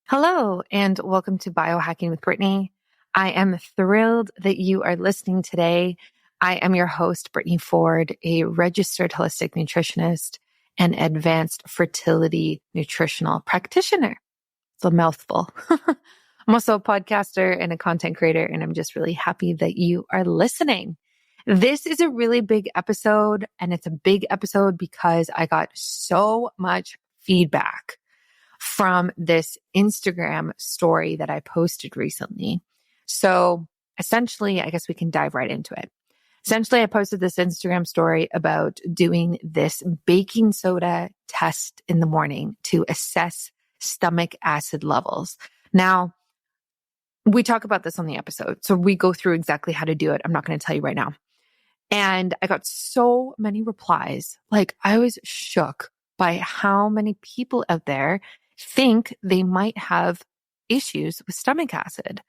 Hello, and welcome to Biohacking with Brittany. I am thrilled that you are listening today. I am your host, Brittany Ford, a registered holistic nutritionist and advanced fertility nutritional practitioner. It's a mouthful. I'm also a podcaster and a content creator, and I'm just really happy that you are listening. This is a really big episode, and it's a big episode because I got so much feedback from this Instagram story that I posted recently. So essentially, I guess we can dive right into it. Essentially, I posted this Instagram story about doing this baking soda test in the morning to assess stomach acid levels. Now, we talk about this on the episode, so we go through exactly how to do it. I'm not going to tell you right now. And I got so many replies. Like, I was shook by how many people out there think they might have issues with stomach acid.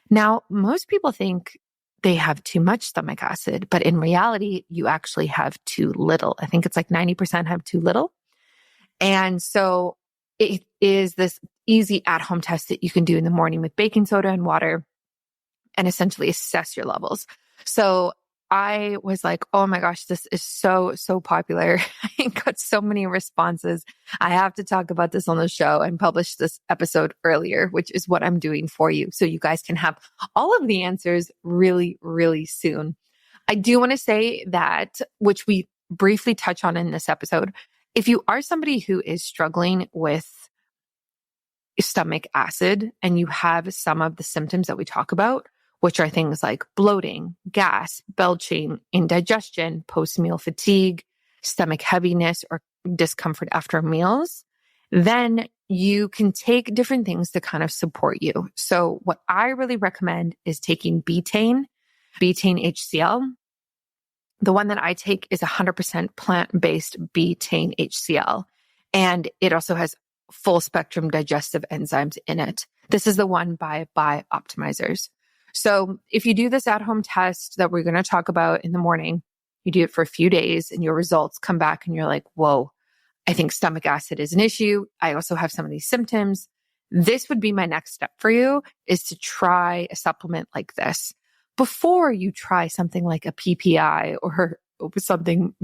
Now, most people think they have too much stomach acid, but in reality, you actually have too little. I think it's like 90% have too little. And so it is this easy at-home test that you can do in the morning with baking soda and water and essentially assess your levels. So I was like, oh my gosh, this is so popular. I got so many responses. I have to talk about this on the show and publish this episode earlier, which is what I'm doing for you. So you guys can have all of the answers really, really soon. I do want to say that, which we briefly touch on in this episode, if you are somebody who is struggling with stomach acid and you have some of the symptoms that we talk about, which are things like bloating, gas, belching, indigestion, post-meal fatigue, stomach heaviness, or discomfort after meals, then you can take different things to kind of support you. So what I really recommend is taking betaine HCl. The one that I take is 100% plant-based betaine HCl, and it also has full spectrum digestive enzymes in it. This is the one by Optimizers. So if you do this at-home test that we're going to talk about in the morning, you do it for a few days and your results come back and you're like, whoa, I think stomach acid is an issue. I also have some of these symptoms. This would be my next step for you, is to try a supplement like this before you try something like a PPI or something,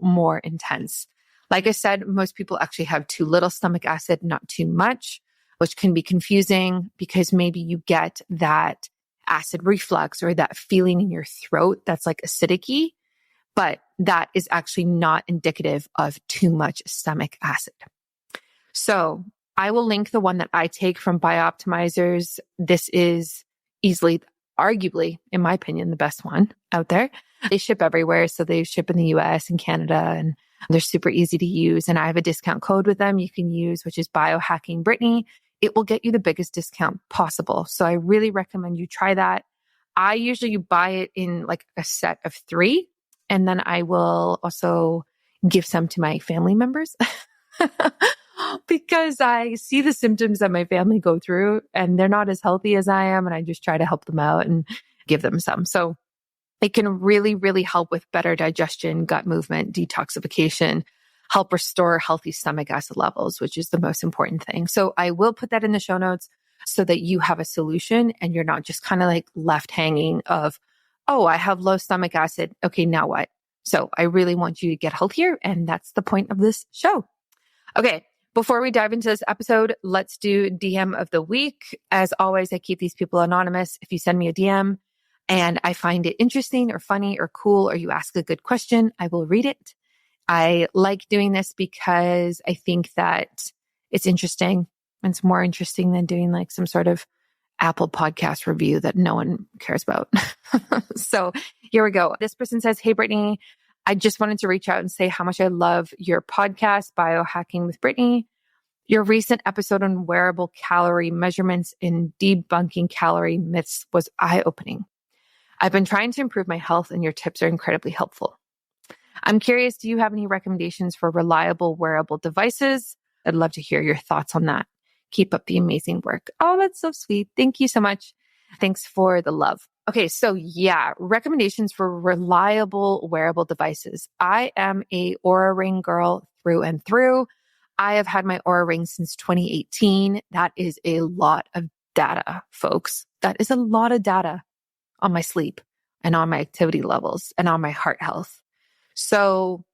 more intense. Like I said, most people actually have too little stomach acid, not too much, which can be confusing because maybe you get that acid reflux or that feeling in your throat that's like acidic-y, but that is actually not indicative of too much stomach acid. So I will link the one that I take from Bioptimizers. This is easily, arguably, in my opinion, the best one out there. They ship everywhere. So they ship in the US and Canada, and they're super easy to use. And I have a discount code with them you can use, which is Biohacking Brittany. It will get you the biggest discount possible. So I really recommend you try that. I usually buy it in like a set of 3, and then I will also give some to my family members because I see the symptoms that my family go through and they're not as healthy as I am. And I just try to help them out and give them some. So it can really, really help with better digestion, gut movement, detoxification, help restore healthy stomach acid levels, which is the most important thing. So I will put that in the show notes so that you have a solution and you're not just kind of like left hanging of, oh, I have low stomach acid. Okay, now what? So I really want you to get healthier. And that's the point of this show. Okay, before we dive into this episode, let's do DM of the week. As always, I keep these people anonymous. If you send me a DM and I find it interesting or funny or cool, or you ask a good question, I will read it. I like doing this because I think that it's interesting. And it's more interesting than doing like some sort of Apple podcast review that no one cares about. So here we go. This person says, hey, Brittany, I just wanted to reach out and say how much I love your podcast, Biohacking with Brittany. Your recent episode on wearable calorie measurements and debunking calorie myths was eye-opening. I've been trying to improve my health and your tips are incredibly helpful. I'm curious, do you have any recommendations for reliable wearable devices? I'd love to hear your thoughts on that. Keep up the amazing work. Oh, that's so sweet. Thank you so much. Thanks for the love. Okay, so yeah, recommendations for reliable wearable devices. I am a Oura Ring girl through and through. I have had my Oura Ring since 2018. That is a lot of data, folks. That is a lot of data on my sleep and on my activity levels and on my heart health. So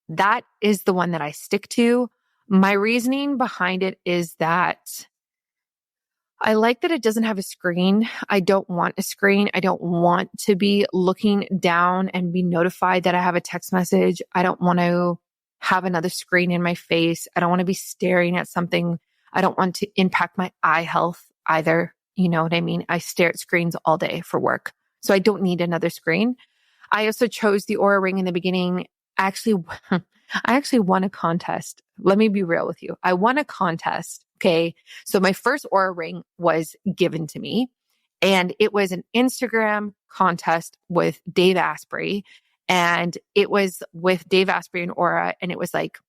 that is the one that I stick to. My reasoning behind it is that I like that it doesn't have a screen. I don't want a screen. I don't want to be looking down and be notified that I have a text message. I don't want to have another screen in my face. I don't want to be staring at something. I don't want to impact my eye health either. You know what I mean? I stare at screens all day for work. So I don't need another screen. I also chose the Oura Ring in the beginning. I actually won a contest. Let me be real with you. I won a contest. Okay. So my first Oura Ring was given to me, and it was an Instagram contest with Dave Asprey. And it was with Dave Asprey and Oura. And it was like,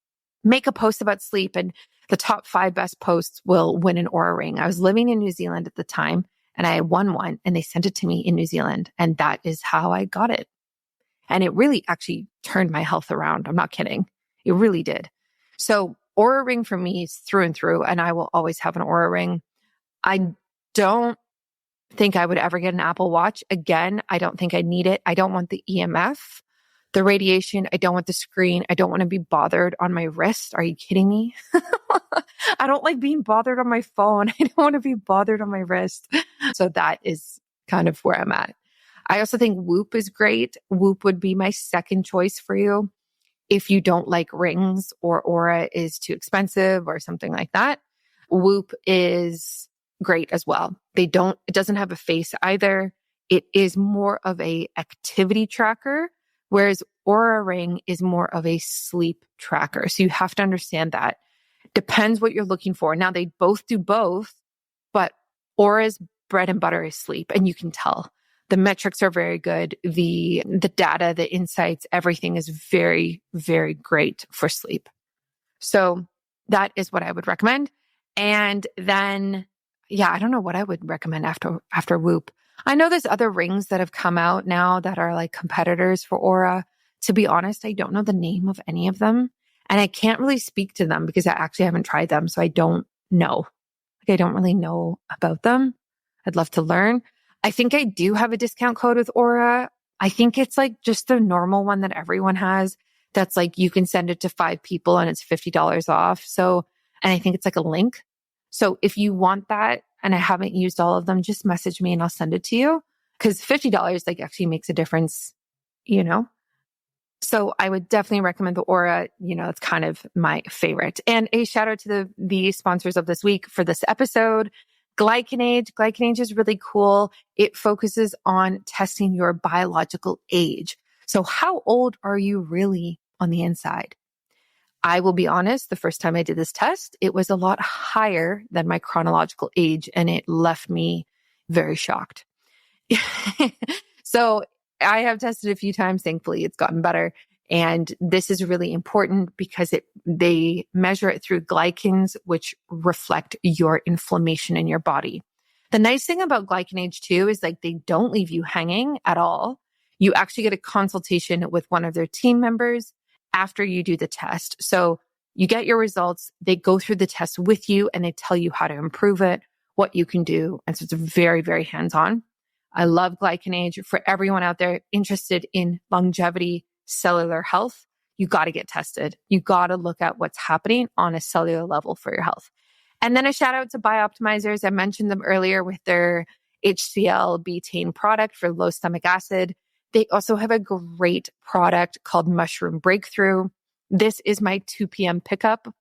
make a post about sleep, and the top 5 best posts will win an Oura Ring. I was living in New Zealand at the time, and I won one, and they sent it to me in New Zealand. And that is how I got it. And it really actually turned my health around. I'm not kidding. It really did. So Oura Ring for me is through and through, and I will always have an Oura Ring. I don't think I would ever get an Apple Watch. Again, I don't think I need it. I don't want the EMF, the radiation. I don't want the screen. I don't want to be bothered on my wrist. Are you kidding me? I don't like being bothered on my phone. I don't want to be bothered on my wrist. So that is kind of where I'm at. I also think Whoop is great. Whoop would be my second choice for you if you don't like rings or Oura is too expensive or something like that. Whoop is great as well. It doesn't have a face either. It is more of a activity tracker, whereas Oura Ring is more of a sleep tracker. So you have to understand that. Depends what you're looking for. Now they both do both, but Aura's bread and butter is sleep, and you can tell. The metrics are very good. The data, the insights, everything is very, very great for sleep. So that is what I would recommend. And then, I don't know what I would recommend after Whoop. I know there's other rings that have come out now that are like competitors for Oura. To be honest, I don't know the name of any of them, and I can't really speak to them because I actually haven't tried them. So I don't know. I don't really know about them. I'd love to learn. I think I do have a discount code with Oura. I think it's like just the normal one that everyone has. That's like, you can send it to 5 people and it's $50 off. So, and I think it's like a link. So if you want that and I haven't used all of them, just message me and I'll send it to you. Cause $50 like actually makes a difference, you know? So I would definitely recommend the Oura. It's kind of my favorite. And a shout out to the sponsors of this week for this episode. Glycanage. Glycanage is really cool. It focuses on testing your biological age. So how old are you really on the inside? I will be honest, the first time I did this test, it was a lot higher than my chronological age, and it left me very shocked. So I have tested a few times. Thankfully, it's gotten better. And this is really important because they measure it through glycans, which reflect your inflammation in your body. The nice thing about Glycanage too is like they don't leave you hanging at all. You actually get a consultation with one of their team members after you do the test. So you get your results, they go through the test with you, and they tell you how to improve it, what you can do. And so it's very, very hands-on. I love Glycanage. For everyone out there interested in longevity, cellular health, you got to get tested. You got to look at what's happening on a cellular level for your health. And then a shout out to Bioptimizers. I mentioned them earlier with their HCl betaine product for low stomach acid. They also have a great product called Mushroom Breakthrough. This is my 2 p.m. pickup.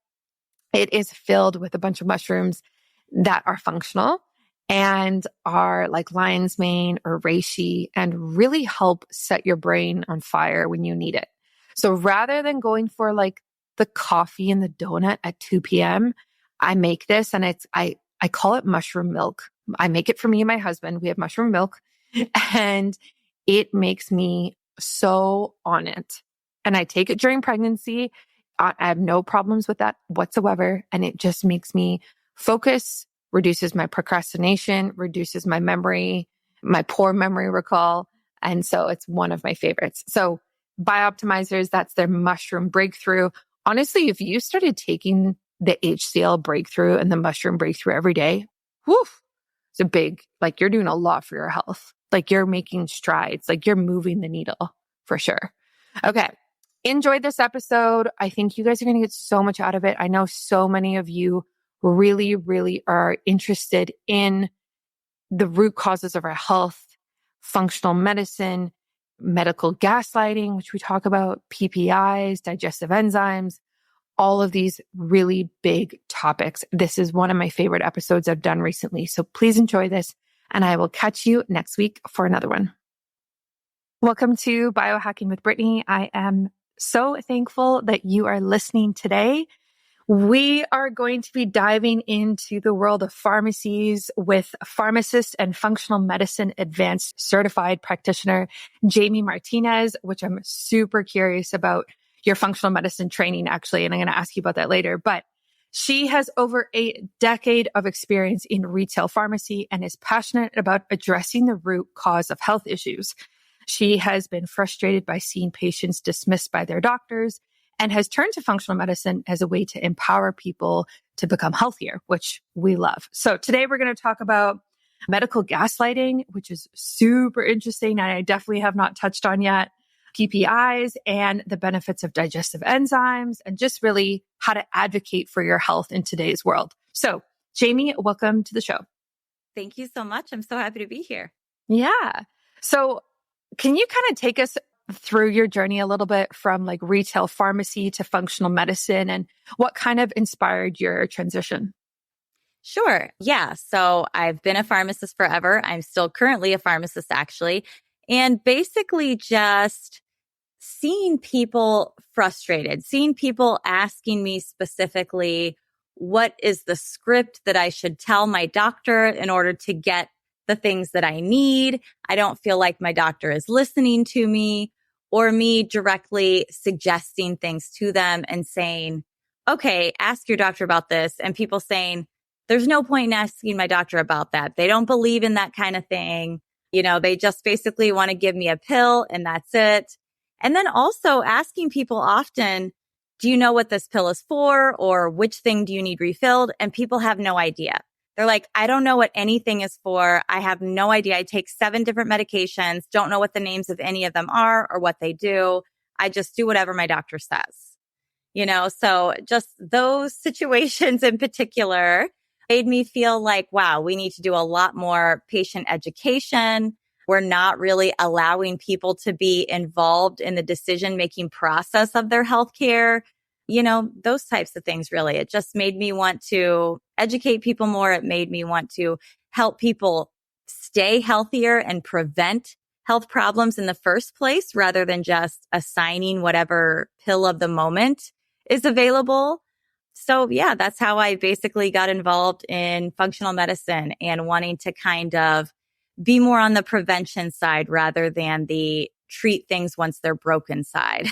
It is filled with a bunch of mushrooms that are functional and are like lion's mane or reishi and really help set your brain on fire when you need it. So rather than going for like the coffee and the donut at 2 p.m., I make this, and I call it mushroom milk. I make it for me and my husband. We have mushroom milk, and it makes me so on it. And I take it during pregnancy. I have no problems with that whatsoever. And it just makes me focus, reduces my procrastination, reduces my memory, my poor memory recall. And so it's one of my favorites. So Bioptimizers, that's their Mushroom Breakthrough. Honestly, if you started taking the HCl breakthrough and the mushroom breakthrough every day, woof, it's a big, like you're doing a lot for your health. Like you're making strides, like you're moving the needle for sure. Okay. Enjoyed this episode. I think you guys are going to get so much out of it. I know so many of you really, really are interested in the root causes of our health, functional medicine, medical gaslighting, which we talk about, PPIs, digestive enzymes, all of these really big topics. This is one of my favorite episodes I've done recently. So please enjoy this, and I will catch you next week for another one. Welcome to Biohacking with Brittany. I am so thankful that you are listening today. We are going to be diving into the world of pharmacies with pharmacist and functional medicine advanced certified practitioner, Jamie Martinez, which I'm super curious about your functional medicine training, actually, and I'm going to ask you about that later. But she has over a decade of experience in retail pharmacy and is passionate about addressing the root cause of health issues. She has been frustrated by seeing patients dismissed by their doctors and has turned to functional medicine as a way to empower people to become healthier, which we love. So today we're going to talk about medical gaslighting, which is super interesting and I definitely have not touched on yet, PPIs and the benefits of digestive enzymes, and just really how to advocate for your health in today's world. So Jamie, welcome to the show. Thank you so much. I'm so happy to be here. Yeah. So can you kind of take us through your journey a little bit from like retail pharmacy to functional medicine and what kind of inspired your transition? Sure. Yeah. So I've been a pharmacist forever. I'm still currently a pharmacist, actually. And basically just seeing people frustrated, seeing people asking me specifically, what is the script that I should tell my doctor in order to get the things that I need? I don't feel like my doctor is listening to me, or me directly suggesting things to them and saying, okay, ask your doctor about this. And people saying, there's no point in asking my doctor about that. They don't believe in that kind of thing. You know, they just basically want to give me a pill and that's it. And then also asking people often, do you know what this pill is for? Or which thing do you need refilled? And people have no idea. They're like, I don't know what anything is for. I have no idea. I take 7 different medications, don't know what the names of any of them are or what they do. I just do whatever my doctor says. You know, so just those situations in particular made me feel like, wow, we need to do a lot more patient education. We're not really allowing people to be involved in the decision-making process of their healthcare. You know, those types of things, really. It just made me want to educate people more. It made me want to help people stay healthier and prevent health problems in the first place, rather than just assigning whatever pill of the moment is available. So yeah, that's how I basically got involved in functional medicine and wanting to kind of be more on the prevention side rather than the treat things once they're broken side.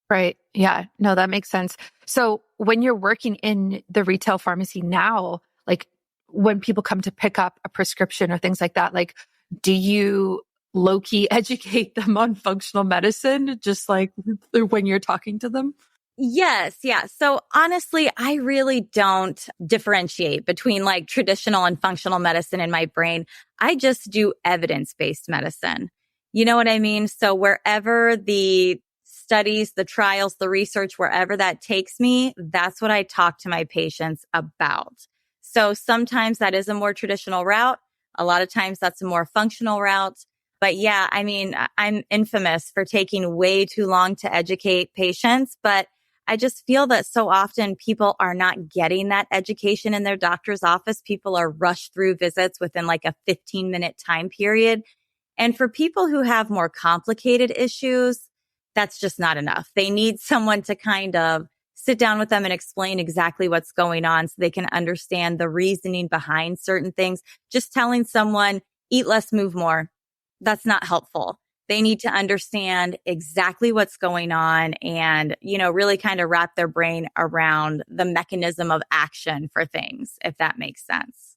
Right. Yeah. No, that makes sense. So when you're working in the retail pharmacy now, like when people come to pick up a prescription or things like that, like, do you low-key educate them on functional medicine, just like when you're talking to them? Yes. Yeah. So honestly, I really don't differentiate between like traditional and functional medicine in my brain. I just do evidence-based medicine. You know what I mean? So wherever the studies, the trials, the research, wherever that takes me, that's what I talk to my patients about. So sometimes that is a more traditional route. A lot of times that's a more functional route. But yeah, I mean, I'm infamous for taking way too long to educate patients, but I just feel that so often people are not getting that education in their doctor's office. People are rushed through visits within like a 15-minute time period. And for people who have more complicated issues, that's just not enough. They need someone to kind of sit down with them and explain exactly what's going on so they can understand the reasoning behind certain things. Just telling someone, eat less, move more, that's not helpful. They need to understand exactly what's going on and, you know, really kind of wrap their brain around the mechanism of action for things, if that makes sense.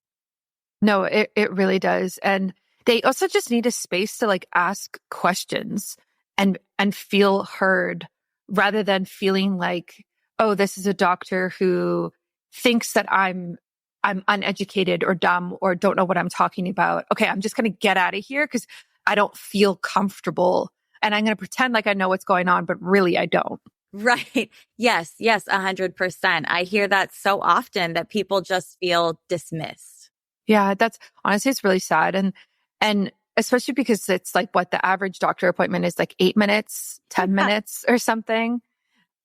No, it really does. And they also just need a space to like ask questions and feel heard, rather than feeling like, oh, this is a doctor who thinks that I'm uneducated or dumb or don't know what I'm talking about. Okay, I'm just going to get out of here because I don't feel comfortable. And I'm going to pretend like I know what's going on, but really I don't. Right. Yes. Yes. 100%. I hear that so often that people just feel dismissed. Yeah, that's honestly, it's really sad. And especially because it's like what the average doctor appointment is like 8 minutes, 10 Yeah. minutes or something.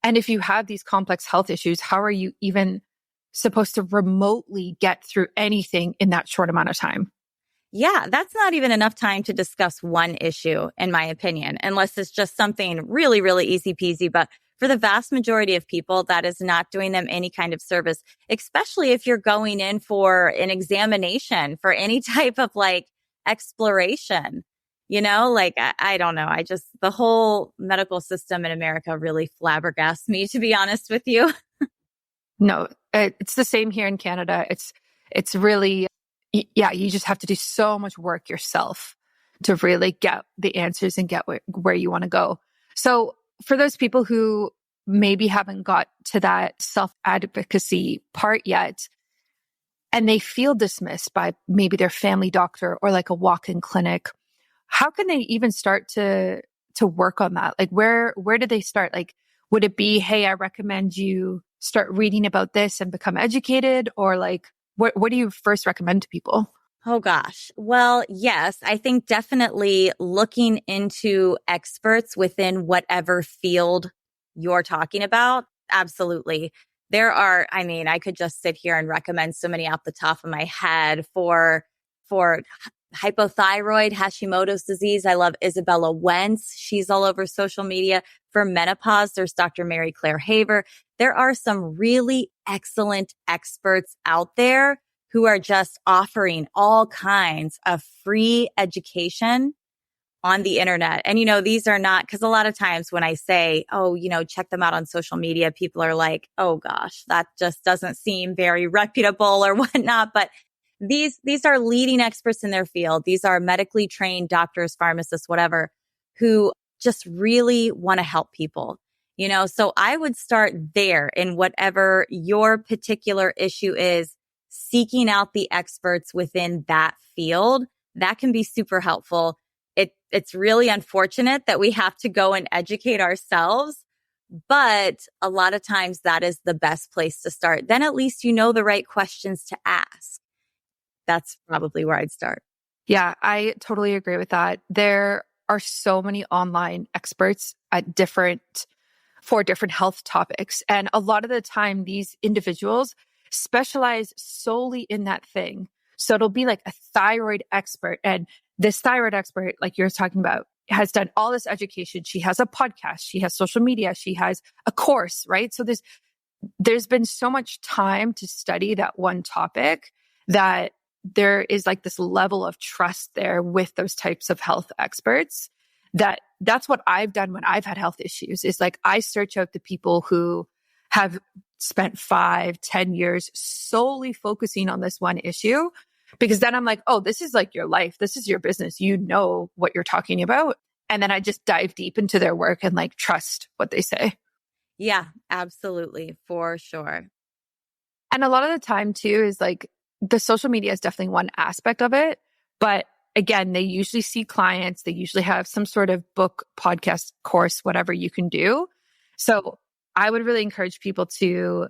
And if you have these complex health issues, how are you even supposed to remotely get through anything in that short amount of time? Yeah, that's not even enough time to discuss one issue, in my opinion, unless it's just something really, really easy peasy. But for the vast majority of people, that is not doing them any kind of service, especially if you're going in for an examination, for any type of like exploration. Like, I don't know. The whole medical system in America really flabbergasts me, to be honest with you. No, it's the same here in Canada. It's really, yeah, you just have to do so much work yourself to really get the answers and get where you want to go. So for those people who maybe haven't got to that self-advocacy part yet, and they feel dismissed by maybe their family doctor or like a walk-in clinic, how can they even start to work on that? Like where do they start? Like, would it be, hey, I recommend you start reading about this and become educated? Or like, what do you first recommend to people? Oh gosh. Well, yes, I think definitely looking into experts within whatever field you're talking about. Absolutely. I could just sit here and recommend so many off the top of my head for hypothyroid, Hashimoto's disease. I love Isabella Wentz. She's all over social media. For menopause, there's Dr. Mary Claire Haver. There are some really excellent experts out there who are just offering all kinds of free education on the internet. And, these are not, because a lot of times when I say, oh, check them out on social media, people are like, oh gosh, that just doesn't seem very reputable or whatnot. But these are leading experts in their field. These are medically trained doctors, pharmacists, whatever, who just really want to help people. So I would start there in whatever your particular issue is, seeking out the experts within that field. That can be super helpful. It's really unfortunate that we have to go and educate ourselves, but a lot of times that is the best place to start. Then at least you know the right questions to ask. That's probably where I'd start. Yeah, I totally agree with that. There are so many online experts for different health topics. And a lot of the time, these individuals specialize solely in that thing. So it'll be like a thyroid expert. And this thyroid expert, like you're talking about, has done all this education. She has a podcast. She has social media. She has a course, right? So there's been so much time to study that one topic that there is like this level of trust there with those types of health experts. That's what I've done when I've had health issues, is like I search out the people who have spent 5-10 years solely focusing on this one issue, because then I'm like, oh, this is like your life. This is your business. You know what you're talking about. And then I just dive deep into their work and like trust what they say. Yeah, absolutely. For sure. And a lot of the time too is like the social media is definitely one aspect of it. But again, they usually see clients. They usually have some sort of book, podcast, course, whatever you can do. So I would really encourage people to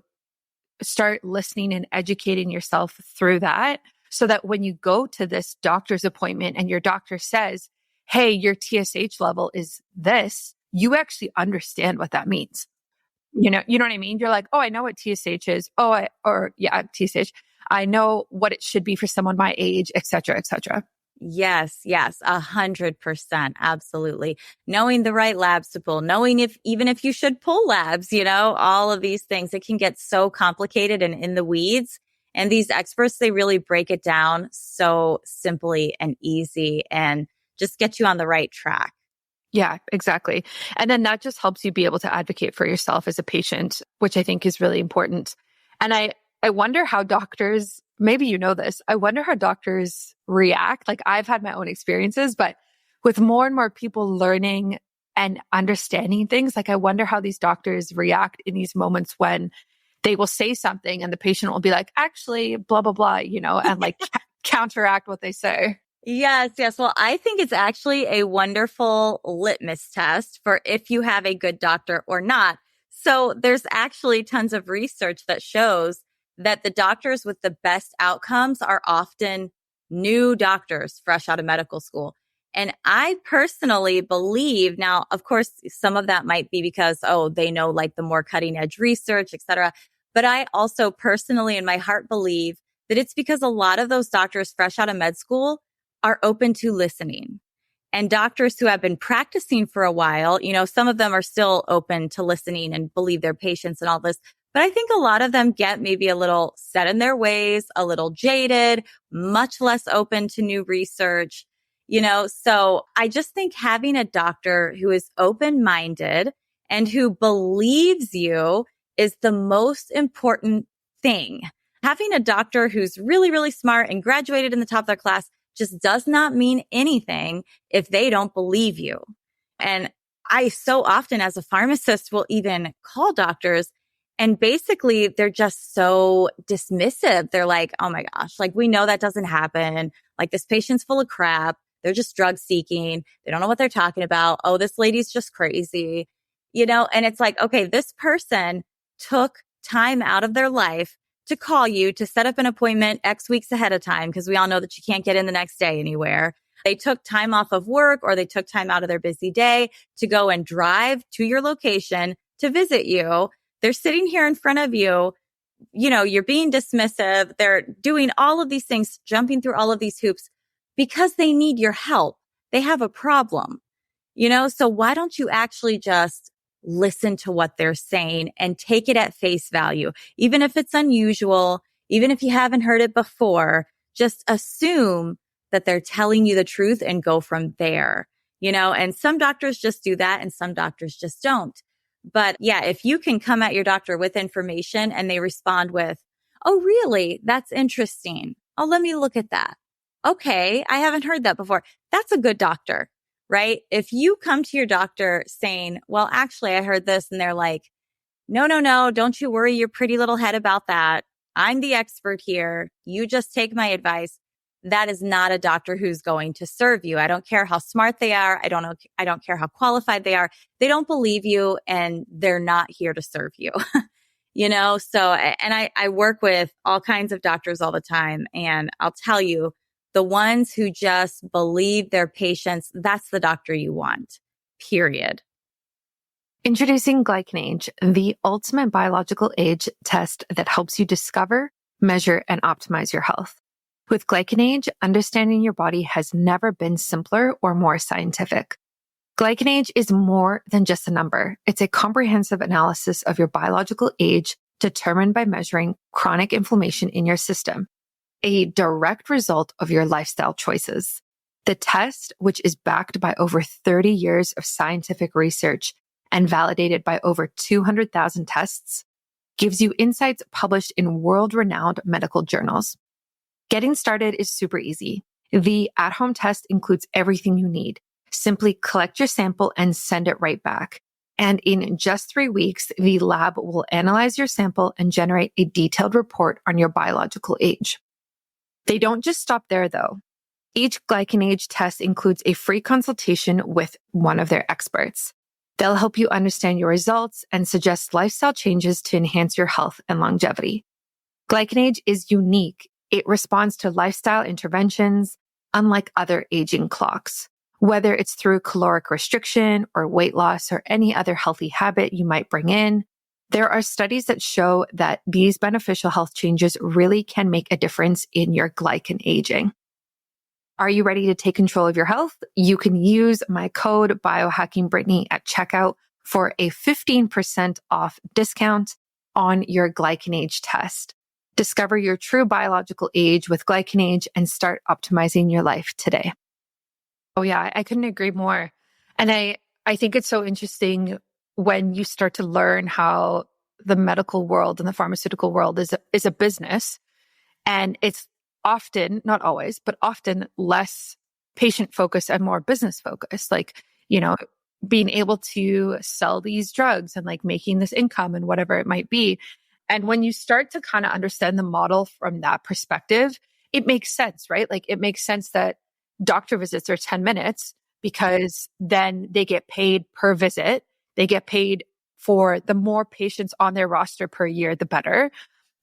start listening and educating yourself through that, so that when you go to this doctor's appointment and your doctor says, hey, your TSH level is this, you actually understand what that means. You know what I mean? You're like, oh, I know what TSH is. TSH. I know what it should be for someone my age, et cetera, et cetera. Yes, 100%. Absolutely. Knowing the right labs to pull, knowing even if you should pull labs, all of these things, it can get so complicated and in the weeds. And these experts, they really break it down so simply and easy and just get you on the right track. Yeah, exactly. And then that just helps you be able to advocate for yourself as a patient, which I think is really important. And I wonder how doctors, maybe you know this, I wonder how doctors react. Like I've had my own experiences, but with more and more people learning and understanding things, like I wonder how these doctors react in these moments when they will say something and the patient will be like, actually, blah, blah, blah, and like counteract what they say. Yes, yes. Well, I think it's actually a wonderful litmus test for if you have a good doctor or not. So there's actually tons of research that shows that the doctors with the best outcomes are often new doctors fresh out of medical school. And I personally believe now, of course, some of that might be because, they know like the more cutting edge research, et cetera. But I also personally in my heart believe that it's because a lot of those doctors fresh out of med school are open to listening. And doctors who have been practicing for a while, some of them are still open to listening and believe their patients and all this. But I think a lot of them get maybe a little set in their ways, a little jaded, much less open to new research, So I just think having a doctor who is open-minded and who believes you is the most important thing. Having a doctor who's really, really smart and graduated in the top of their class just does not mean anything if they don't believe you. And I so often as a pharmacist will even call doctors and basically they're just so dismissive. They're like, oh my gosh, like we know that doesn't happen. Like this patient's full of crap. They're just drug seeking. They don't know what they're talking about. Oh, this lady's just crazy, and it's like, okay, this person took time out of their life to call you to set up an appointment X weeks ahead of time because we all know that you can't get in the next day anywhere. They took time off of work or they took time out of their busy day to go and drive to your location to visit you. They're sitting here in front of you. You're being dismissive. They're doing all of these things, jumping through all of these hoops because they need your help. They have a problem, so why don't you actually just listen to what they're saying and take it at face value. Even if it's unusual, even if you haven't heard it before, just assume that they're telling you the truth and go from there, and some doctors just do that and some doctors just don't. But yeah, if you can come at your doctor with information and they respond with, oh, really? That's interesting. Oh, let me look at that. Okay. I haven't heard that before. That's a good doctor. Right? If you come to your doctor saying, well, actually, I heard this, and they're like, no, don't you worry your pretty little head about that. I'm the expert here. You just take my advice. That is not a doctor who's going to serve you. I don't care how smart they are. I don't care how qualified they are. They don't believe you and they're not here to serve you. So, and I work with all kinds of doctors all the time. And I'll tell you, the ones who just believe their patients, that's the doctor you want, period. Introducing GlycanAge, the ultimate biological age test that helps you discover, measure, and optimize your health. With GlycanAge, understanding your body has never been simpler or more scientific. GlycanAge is more than just a number. It's a comprehensive analysis of your biological age determined by measuring chronic inflammation in your system, a direct result of your lifestyle choices. The test, which is backed by over 30 years of scientific research and validated by over 200,000 tests, gives you insights published in world-renowned medical journals. Getting started is super easy. The at-home test includes everything you need. Simply collect your sample and send it right back. And in just 3 weeks, the lab will analyze your sample and generate a detailed report on your biological age. They don't just stop there, though. Each GlycanAge test includes a free consultation with one of their experts. They'll help you understand your results and suggest lifestyle changes to enhance your health and longevity. GlycanAge is unique. It responds to lifestyle interventions, unlike other aging clocks. Whether it's through caloric restriction or weight loss or any other healthy habit you might bring in, there are studies that show that these beneficial health changes really can make a difference in your glycan aging. Are you ready to take control of your health? You can use my code BiohackingBrittany at checkout for a 15% off discount on your GlycanAge test. Discover your true biological age with GlycanAge and start optimizing your life today. Oh yeah, I couldn't agree more. And I think it's so interesting when you start to learn how the medical world and the pharmaceutical world is a business, and it's often, not always, but often less patient focused and more business focused. Like, being able to sell these drugs and like making this income and whatever it might be. And when you start to kind of understand the model from that perspective, it makes sense, right? Like it makes sense that doctor visits are 10 minutes because then they get paid per visit. They get paid for the more patients on their roster per year, the better.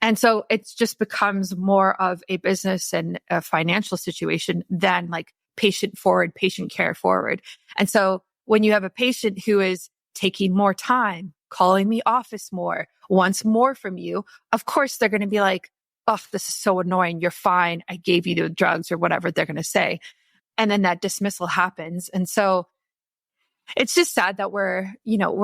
And so it just becomes more of a business and a financial situation than like patient forward, patient care forward. And so when you have a patient who is taking more time, calling the office more, wants more from you, of course they're going to be like, oh, this is so annoying. You're fine. I gave you the drugs or whatever they're going to say. And then that dismissal happens. And so it's just sad that we're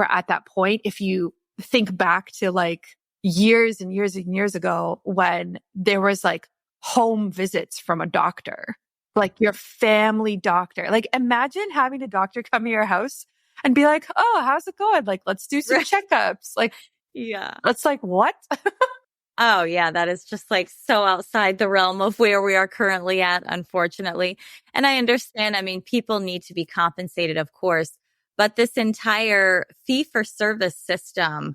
at that point. If you think back to like years and years and years ago when there was like home visits from a doctor, like your family doctor, like imagine having a doctor come to your house and be like, oh, how's it going? Like, let's do some checkups. Like, Yeah. it's like, what? Oh, yeah, that is just like so outside the realm of where we are currently at, unfortunately. And I understand, I mean, people need to be compensated, of course, but this entire fee for service system,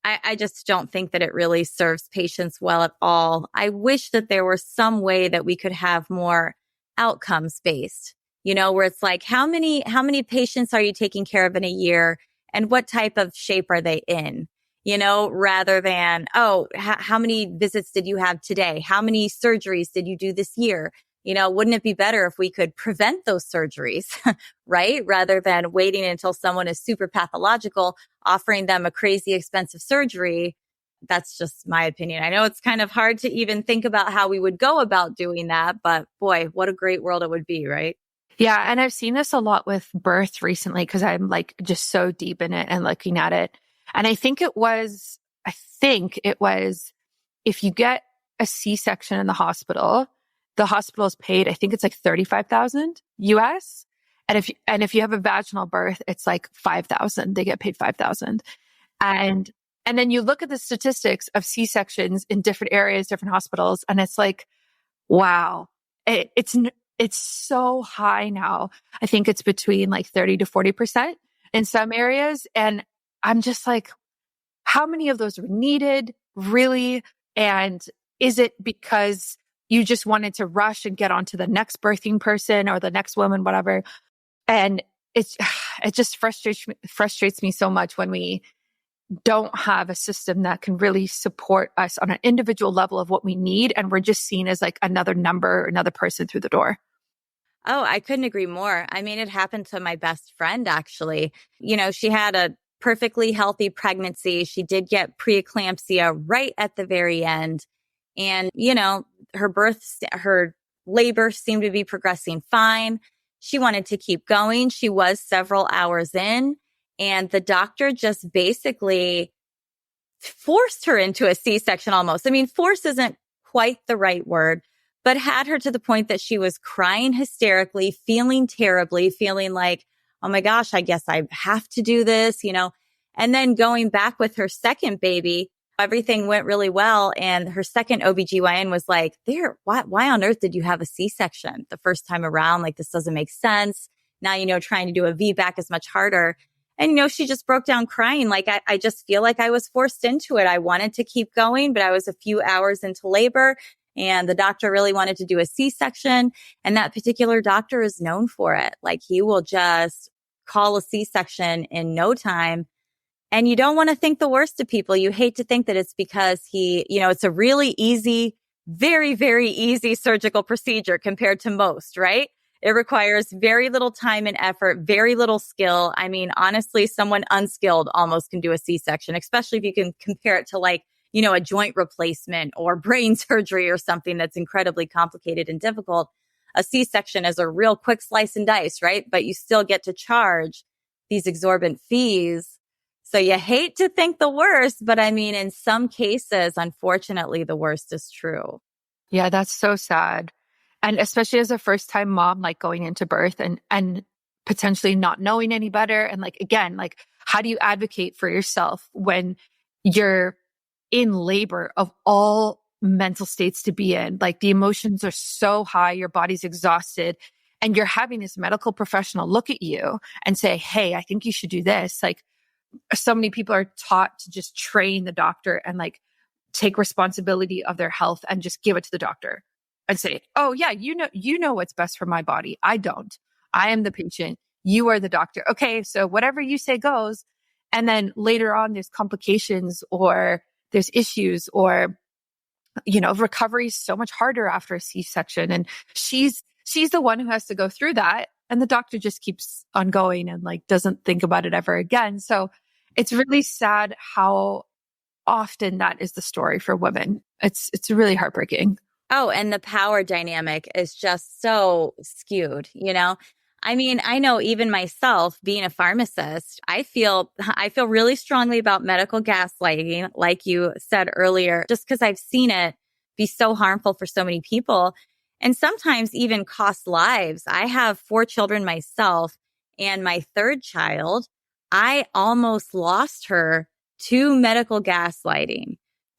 I just don't think that it really serves patients well at all. I wish that there were some way that we could have more outcomes based, where it's like, how many patients are you taking care of in a year and what type of shape are they in? Rather than, oh, how many visits did you have today? How many surgeries did you do this year? Wouldn't it be better if we could prevent those surgeries, right? Rather than waiting until someone is super pathological, offering them a crazy expensive surgery. That's just my opinion. I know it's kind of hard to even think about how we would go about doing that, but boy, what a great world it would be, right? Yeah. And I've seen this a lot with birth recently because I'm like just so deep in it and looking at it. And I think it was if you get a C-section in the hospital is paid, I think it's like 35,000 US. And if you have a vaginal birth, it's like 5,000. They get paid 5,000. And then you look at the statistics of C-sections in different areas, different hospitals, and it's like, wow, it's so high now. I think it's between like 30 to 40% in some areas. And I'm just like, how many of those were needed, really? And is it because you just wanted to rush and get onto the next birthing person or the next woman, whatever? And it just frustrates me so much when we don't have a system that can really support us on an individual level of what we need. And we're just seen as like another number, another person through the door. Oh, I couldn't agree more. I mean, it happened to my best friend, actually. She had a perfectly healthy pregnancy. She did get preeclampsia right at the very end. And, her labor seemed to be progressing fine. She wanted to keep going. She was several hours in, and the doctor just basically forced her into a C-section almost. I mean, force isn't quite the right word, but had her to the point that she was crying hysterically, feeling terribly, feeling like, oh my gosh, I guess I have to do this, and then going back with her second baby, everything went really well. And her second OBGYN was like, why on earth did you have a C-section the first time around? Like, this doesn't make sense. Now, trying to do a VBAC is much harder. And, she just broke down crying. Like, I just feel like I was forced into it. I wanted to keep going, but I was a few hours into labor and the doctor really wanted to do a C-section. And that particular doctor is known for it. Like, he will just call a C-section in no time. And you don't want to think the worst of people. You hate to think that it's because it's a really easy, very, very easy surgical procedure compared to most, right? It requires very little time and effort, very little skill. I mean, honestly, someone unskilled almost can do a C-section, especially if you can compare it to like, a joint replacement or brain surgery or something that's incredibly complicated and difficult. A C-section is a real quick slice and dice, right? But you still get to charge these exorbitant fees. So you hate to think the worst, but I mean, in some cases, unfortunately, the worst is true. Yeah, that's so sad. And especially as a first-time mom, like going into birth and potentially not knowing any better. And like, again, like, how do you advocate for yourself when you're in labor of all mental states to be in? Like, the emotions are so high, your body's exhausted, and you're having this medical professional look at you and say, hey, I think you should do this. Like, so many people are taught to just train the doctor and like take responsibility of their health and just give it to the doctor and say, oh yeah, you know what's best for my body. I don't. I am the patient. You are the doctor. Okay. So whatever you say goes. And then later on, there's complications or there's issues or, recovery is so much harder after a C-section. And she's the one who has to go through that. And the doctor just keeps on going and like doesn't think about it ever again. So it's really sad how often that is the story for women. It's really heartbreaking. Oh, and the power dynamic is just so skewed, I mean, I know even myself being a pharmacist, I feel really strongly about medical gaslighting, like you said earlier, just because I've seen it be so harmful for so many people and sometimes even cost lives. I have 4 children myself, and my third child, I almost lost her to medical gaslighting,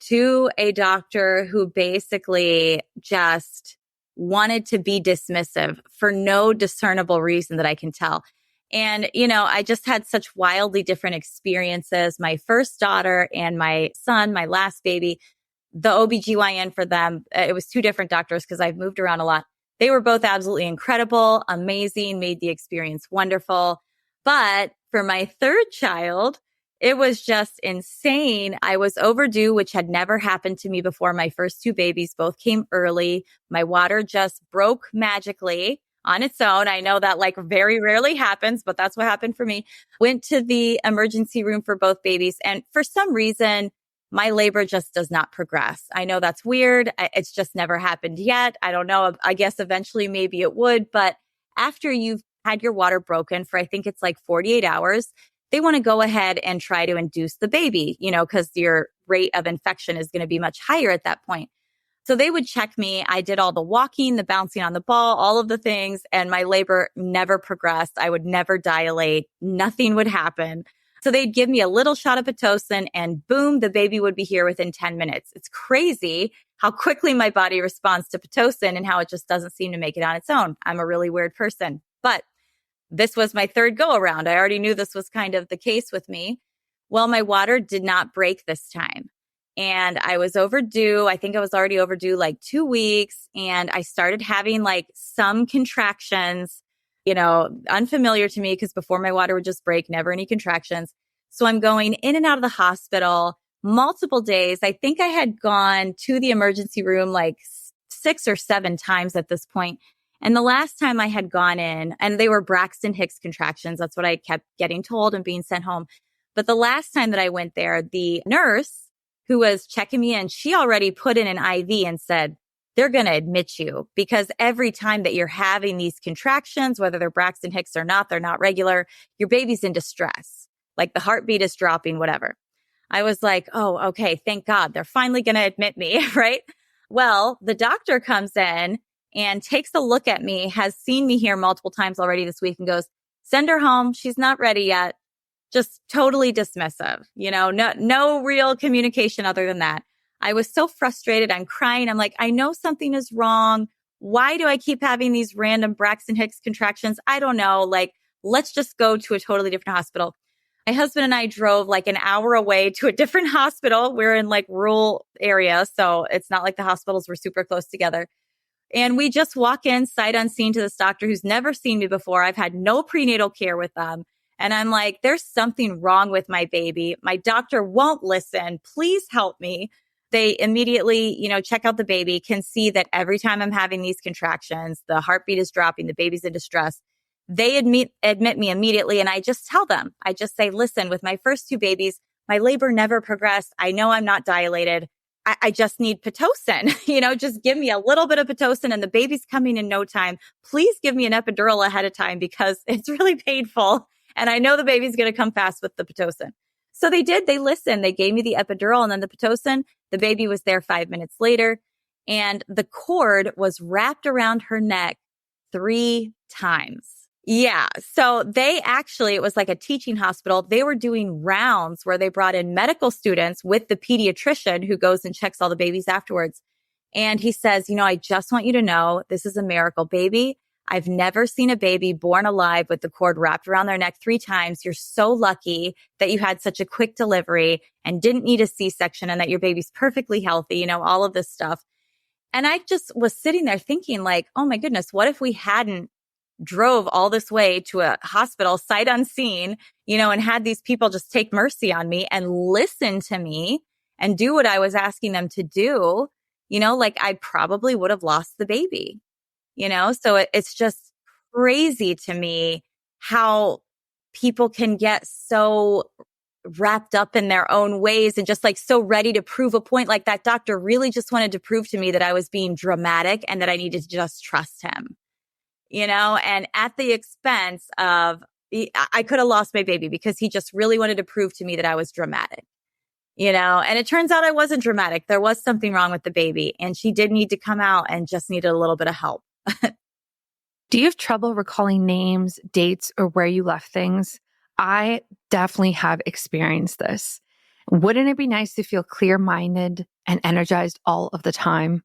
to a doctor who basically just wanted to be dismissive for no discernible reason that I can tell. And, I just had such wildly different experiences. My first daughter and my son, my last baby, the OBGYN for them, it was 2 different doctors because I've moved around a lot. They were both absolutely incredible, amazing, made the experience wonderful. But for my third child, it was just insane. I was overdue, which had never happened to me before. My first 2 babies both came early. My water just broke magically on its own. I know that like very rarely happens, but that's what happened for me. Went to the emergency room for both babies. And for some reason, my labor just does not progress. I know that's weird. It's just never happened yet. I don't know. I guess eventually maybe it would. But after you've had your water broken for, I think it's like 48 hours, they want to go ahead and try to induce the baby, because your rate of infection is going to be much higher at that point. So they would check me. I did all the walking, the bouncing on the ball, all of the things, and my labor never progressed. I would never dilate. Nothing would happen. So they'd give me a little shot of Pitocin and boom, the baby would be here within 10 minutes. It's crazy how quickly my body responds to Pitocin and how it just doesn't seem to make it on its own. I'm a really weird person, but this was my third go around. I already knew this was kind of the case with me. Well, my water did not break this time. And I was overdue. I think I was already overdue like 2 weeks. And I started having like some contractions, unfamiliar to me because before my water would just break, never any contractions. So I'm going in and out of the hospital multiple days. I think I had gone to the emergency room like 6 or 7 times at this point. And the last time I had gone in, and they were Braxton Hicks contractions, that's what I kept getting told and being sent home. But the last time that I went there, the nurse who was checking me in, she already put in an IV and said, they're going to admit you because every time that you're having these contractions, whether they're Braxton Hicks or not, they're not regular, your baby's in distress. Like the heartbeat is dropping, whatever. I was like, oh, okay, thank God. They're finally going to admit me, right? Well, the doctor comes in and takes a look at me, has seen me here multiple times already this week and goes, send her home. She's not ready yet. Just totally dismissive, no real communication other than that. I was so frustrated. I'm crying. I'm like, I know something is wrong. Why do I keep having these random Braxton Hicks contractions? I don't know. Like, let's just go to a totally different hospital. My husband and I drove like an hour away to a different hospital. We're in like rural area. So it's not like the hospitals were super close together. And we just walk in sight unseen to this doctor who's never seen me before. I've had no prenatal care with them. And I'm like, there's something wrong with my baby. My doctor won't listen. Please help me. They immediately, check out the baby, can see that every time I'm having these contractions, the heartbeat is dropping, the baby's in distress. They admit me immediately. And I just tell them, I just say, listen, with my first 2 babies, my labor never progressed. I know I'm not dilated. I just need Pitocin, just give me a little bit of Pitocin and the baby's coming in no time. Please give me an epidural ahead of time because it's really painful. And I know the baby's going to come fast with the Pitocin. So they did. They listened. They gave me the epidural and then the Pitocin. The baby was there 5 minutes later. And the cord was wrapped around her neck 3 times. Yeah. So it was like a teaching hospital. They were doing rounds where they brought in medical students with the pediatrician who goes and checks all the babies afterwards. And he says, I just want you to know this is a miracle baby. I've never seen a baby born alive with the cord wrapped around their neck 3 times. You're so lucky that you had such a quick delivery and didn't need a C-section and that your baby's perfectly healthy, all of this stuff. And I just was sitting there thinking like, oh my goodness, what if we hadn't drove all this way to a hospital sight unseen, and had these people just take mercy on me and listen to me and do what I was asking them to do, like I probably would have lost the baby, So it's just crazy to me how people can get so wrapped up in their own ways and just like so ready to prove a point. Like that doctor really just wanted to prove to me that I was being dramatic and that I needed to just trust him, and at the expense of, I could have lost my baby because he just really wanted to prove to me that I was dramatic, and it turns out I wasn't dramatic. There was something wrong with the baby and she did need to come out and just needed a little bit of help. Do you have trouble recalling names, dates, or where you left things? I definitely have experienced this. Wouldn't it be nice to feel clear-minded and energized all of the time?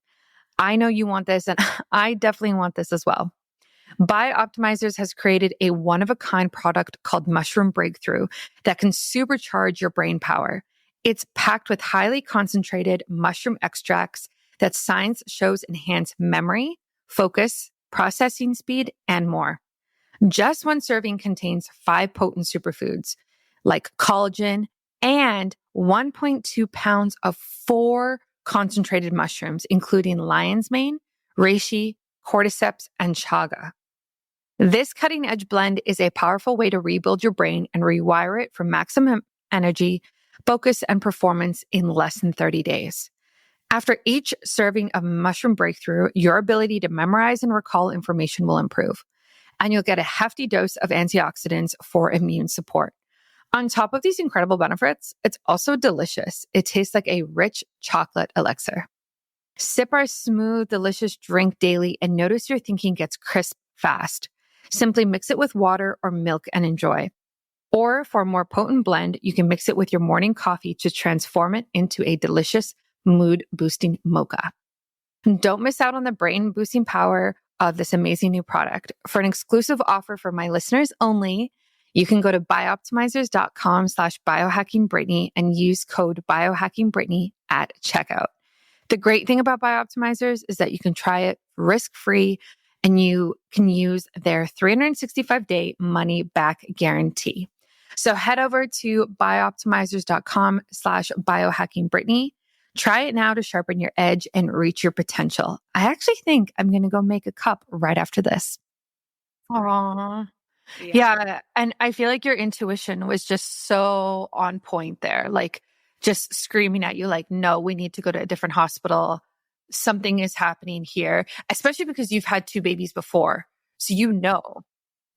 I know you want this, and I definitely want this as well. Biooptimizers has created a one-of-a-kind product called Mushroom Breakthrough that can supercharge your brain power. It's packed with highly concentrated mushroom extracts that science shows enhance memory, focus, processing speed, and more. Just one serving contains 5 potent superfoods like collagen and 1.2 pounds of 4 concentrated mushrooms, including lion's mane, reishi, cordyceps, and chaga. This cutting-edge blend is a powerful way to rebuild your brain and rewire it for maximum energy, focus, and performance in less than 30 days. After each serving of Mushroom Breakthrough, your ability to memorize and recall information will improve, and you'll get a hefty dose of antioxidants for immune support. On top of these incredible benefits, it's also delicious. It tastes like a rich chocolate elixir. Sip our smooth, delicious drink daily and notice your thinking gets crisp fast. Simply mix it with water or milk and enjoy. Or for a more potent blend, you can mix it with your morning coffee to transform it into a delicious mood-boosting mocha. Don't miss out on the brain-boosting power of this amazing new product. For an exclusive offer for my listeners only, you can go to biooptimizers.com/biohackingbrittany and use code biohackingbrittany at checkout. The great thing about Biooptimizers is that you can try it risk-free and you can use their 365-day money-back guarantee. So head over to biooptimizers.com/biohackingbrittany. Try it now to sharpen your edge and reach your potential. I actually think I'm going to go make a cup right after this. Aww. Yeah. And I feel like your intuition was just so on point there, like just screaming at you, like, no, we need to go to a different hospital. Something is happening here, especially because you've had 2 babies before. So you know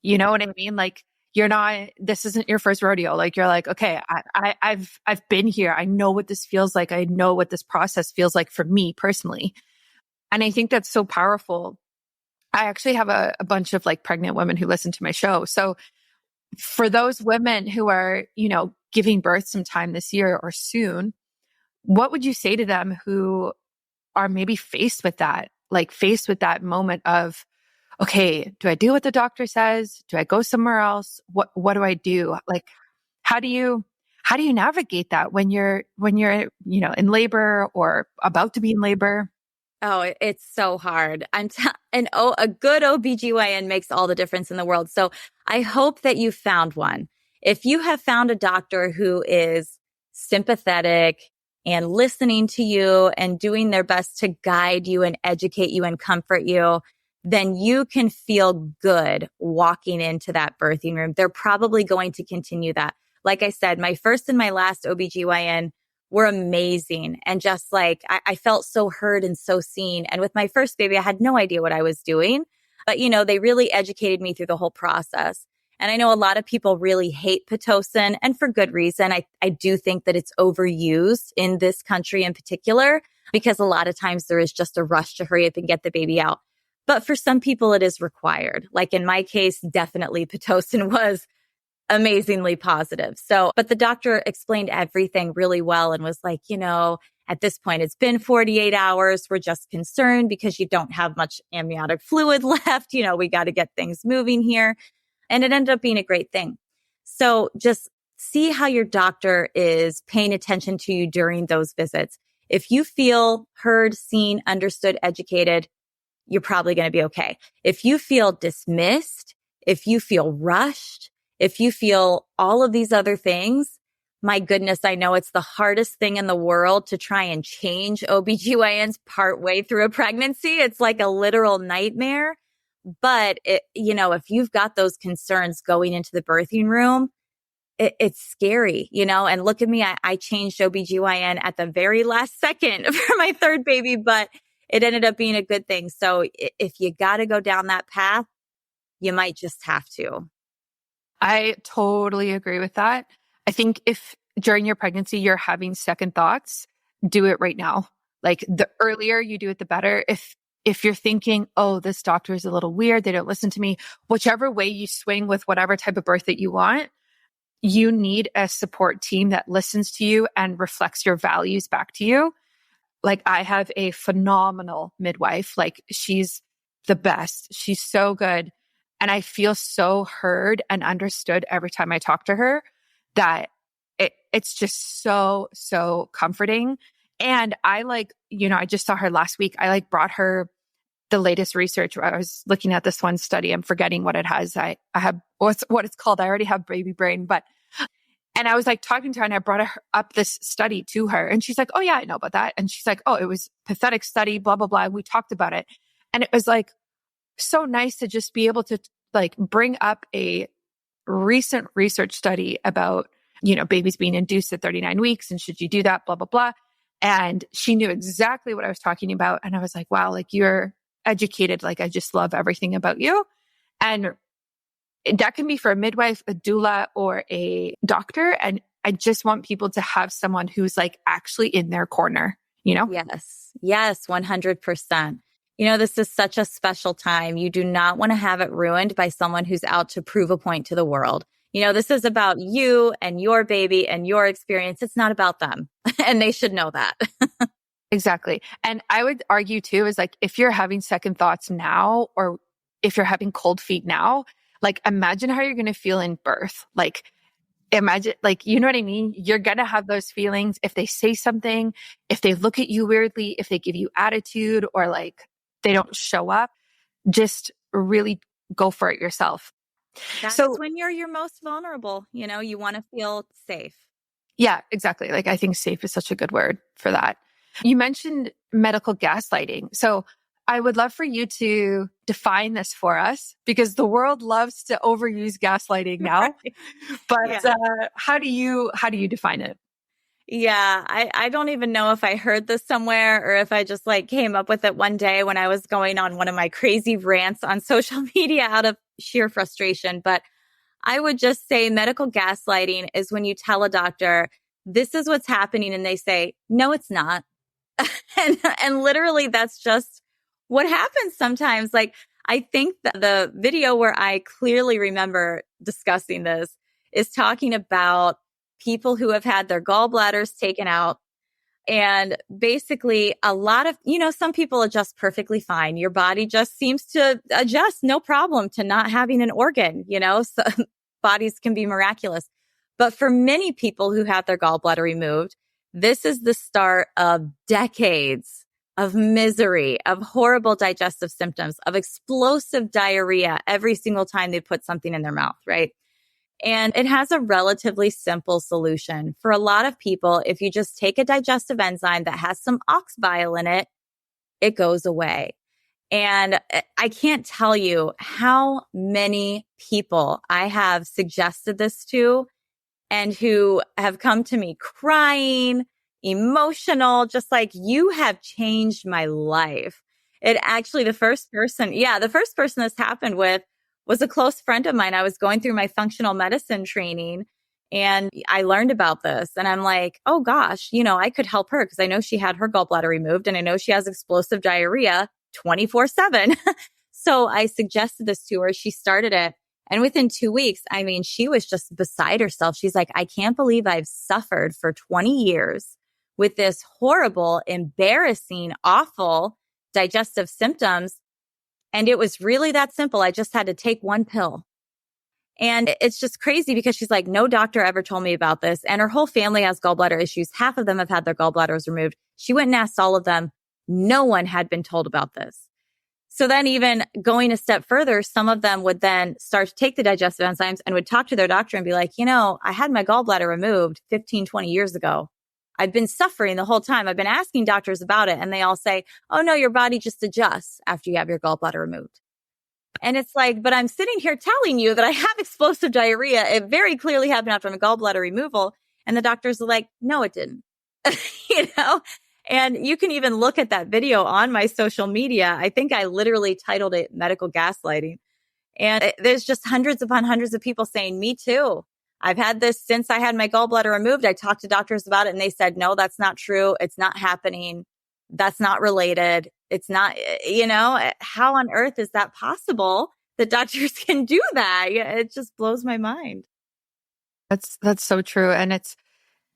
what I mean? Like this isn't your first rodeo. Like you're like, okay, I've been here. I know what this feels like. I know what this process feels like for me personally. And I think that's so powerful. I actually have a bunch of like pregnant women who listen to my show. So for those women who are, giving birth sometime this year or soon, what would you say to them who are maybe faced with that moment of, okay, do I do what the doctor says? Do I go somewhere else? What do I do? Like, how do you navigate that when you're, in labor or about to be in labor? Oh, it's so hard. A good OBGYN makes all the difference in the world. So I hope that you found one. If you have found a doctor who is sympathetic and listening to you and doing their best to guide you and educate you and comfort you, then you can feel good walking into that birthing room. They're probably going to continue that. Like I said, my first and my last OBGYN were amazing. And just like, I felt so heard and so seen. And with my first baby, I had no idea what I was doing, but they really educated me through the whole process. And I know a lot of people really hate Pitocin, and for good reason. I do think that it's overused in this country in particular, because a lot of times there is just a rush to hurry up and get the baby out. But for some people, it is required. Like in my case, definitely Pitocin was amazingly positive. So, but the doctor explained everything really well and was like, at this point, it's been 48 hours. We're just concerned because you don't have much amniotic fluid left. We got to get things moving here. And it ended up being a great thing. So just see how your doctor is paying attention to you during those visits. If you feel heard, seen, understood, educated, you're probably going to be okay. If you feel dismissed, if you feel rushed, if you feel all of these other things, my goodness, I know it's the hardest thing in the world to try and change OBGYNs partway through a pregnancy. It's like a literal nightmare. But if you've got those concerns going into the birthing room, it's scary, and look at me. I changed OBGYN at the very last second for my third baby, but it ended up being a good thing. So if you got to go down that path, you might just have to. I totally agree with that. I think if during your pregnancy, you're having second thoughts, do it right now. Like the earlier you do it, the better. If you're thinking, oh, this doctor is a little weird, they don't listen to me, whichever way you swing with whatever type of birth that you want, you need a support team that listens to you and reflects your values back to you. Like I have a phenomenal midwife. Like she's the best. She's so good. And I feel so heard and understood every time I talk to her that it's just so, so comforting. And I I just saw her last week. I brought her the latest research. I was looking at this one study. I'm forgetting what it has. I have what it's called. I already have baby brain, and I was talking to her and I brought up this study to her and she's like, oh yeah, I know about that. And she's like, oh, it was pathetic study, blah, blah, blah. And we talked about it. And it was so nice to just be able to bring up a recent research study about, babies being induced at 39 weeks and should you do that, blah, blah, blah. And she knew exactly what I was talking about. And I was like, wow, you're educated. I just love everything about you. And that can be for a midwife, a doula, or a doctor. And I just want people to have someone who's actually in their corner, Yes, 100%. This is such a special time. You do not want to have it ruined by someone who's out to prove a point to the world. This is about you and your baby and your experience. It's not about them. And they should know that. Exactly. And I would argue too, is if you're having second thoughts now, or if you're having cold feet now, imagine how you're going to feel in birth. Imagine, you know what I mean? You're going to have those feelings if they say something, if they look at you weirdly, if they give you attitude, or they don't show up. Just really go for it yourself. That's when you're your most vulnerable. You want to feel safe. Yeah, exactly. I think safe is such a good word for that. You mentioned medical gaslighting. So I would love for you to define this for us, because the world loves to overuse gaslighting now. Right. But how do you define it? Yeah, I don't even know if I heard this somewhere or if I just came up with it one day when I was going on one of my crazy rants on social media out of sheer frustration. But I would just say medical gaslighting is when you tell a doctor, this is what's happening. And they say, no, it's not. and literally that's just what happens sometimes. I think that the video where I clearly remember discussing this is talking about people who have had their gallbladders taken out. And basically a lot of, some people adjust perfectly fine. Your body just seems to adjust no problem to not having an organ, so bodies can be miraculous. But for many people who have their gallbladder removed, this is the start of decades of misery, of horrible digestive symptoms, of explosive diarrhea every single time they put something in their mouth, right? And it has a relatively simple solution. For a lot of people, if you just take a digestive enzyme that has some ox bile in it, it goes away. And I can't tell you how many people I have suggested this to and who have come to me crying, emotional, just you have changed my life. It actually, the first person this happened with was a close friend of mine. I was going through my functional medicine training and I learned about this and I'm like, oh gosh, I could help her because I know she had her gallbladder removed and I know she has explosive diarrhea 24/7. So I suggested this to her. She started it And within 2 weeks, I mean, she was just beside herself. She's like, I can't believe I've suffered for 20 years with this horrible, embarrassing, awful digestive symptoms. And it was really that simple. I just had to take one pill. And it's just crazy because she's like, no doctor ever told me about this. And her whole family has gallbladder issues. Half of them have had their gallbladders removed. She went and asked all of them. No one had been told about this. So then even going a step further, some of them would then start to take the digestive enzymes and would talk to their doctor and be like, I had my gallbladder removed 15, 20 years ago. I've been suffering the whole time. I've been asking doctors about it. And they all say, oh no, your body just adjusts after you have your gallbladder removed. And it's like, but I'm sitting here telling you that I have explosive diarrhea. It very clearly happened after my gallbladder removal. And the doctors are like, no, it didn't. And you can even look at that video on my social media. I think I literally titled it Medical Gaslighting. And there's just hundreds upon hundreds of people saying, me too. I've had this since I had my gallbladder removed. I talked to doctors about it and they said, no, that's not true. It's not happening. That's not related. It's not, how on earth is that possible that doctors can do that? It just blows my mind. That's so true. And it's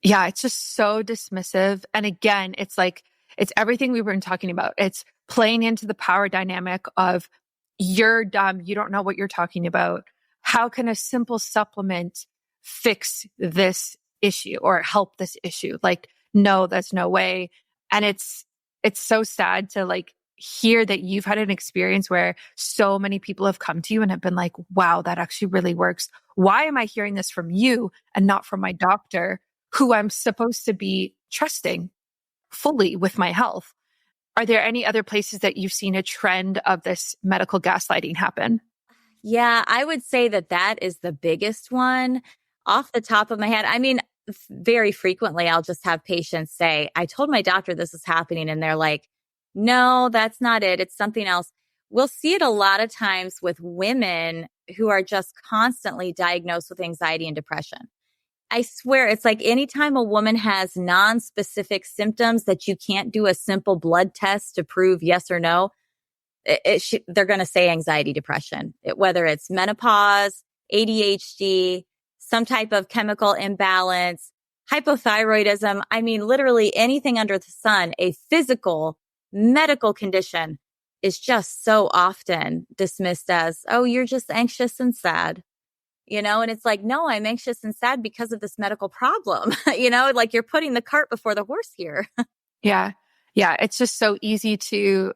just so dismissive. And again, it's like, it's everything we've been talking about. It's playing into the power dynamic of you're dumb. You don't know what you're talking about. How can a simple supplement fix this issue or help this issue? Like, no, that's no way. And it's so sad to like hear that you've had an experience where so many people have come to you and have been like, wow, that actually really works. Why am I hearing this from you and not from my doctor, who I'm supposed to be trusting fully with my health? Are there any other places that you've seen a trend of this medical gaslighting happen? Yeah, I would say that is the biggest one off the top of my head. I mean, very frequently I'll just have patients say, I told my doctor this is happening. And they're like, no, that's not it. It's something else. We'll see it a lot of times with women who are just constantly diagnosed with anxiety and depression. I swear it's like anytime a woman has non-specific symptoms that you can't do a simple blood test to prove yes or no, they're going to say anxiety, depression, whether it's menopause, ADHD, some type of chemical imbalance, hypothyroidism. I mean, literally anything under the sun, a physical medical condition is just so often dismissed as, oh, you're just anxious and sad. And it's like, no, I'm anxious and sad because of this medical problem. Like you're putting the cart before the horse here. Yeah. Yeah. It's just so easy to,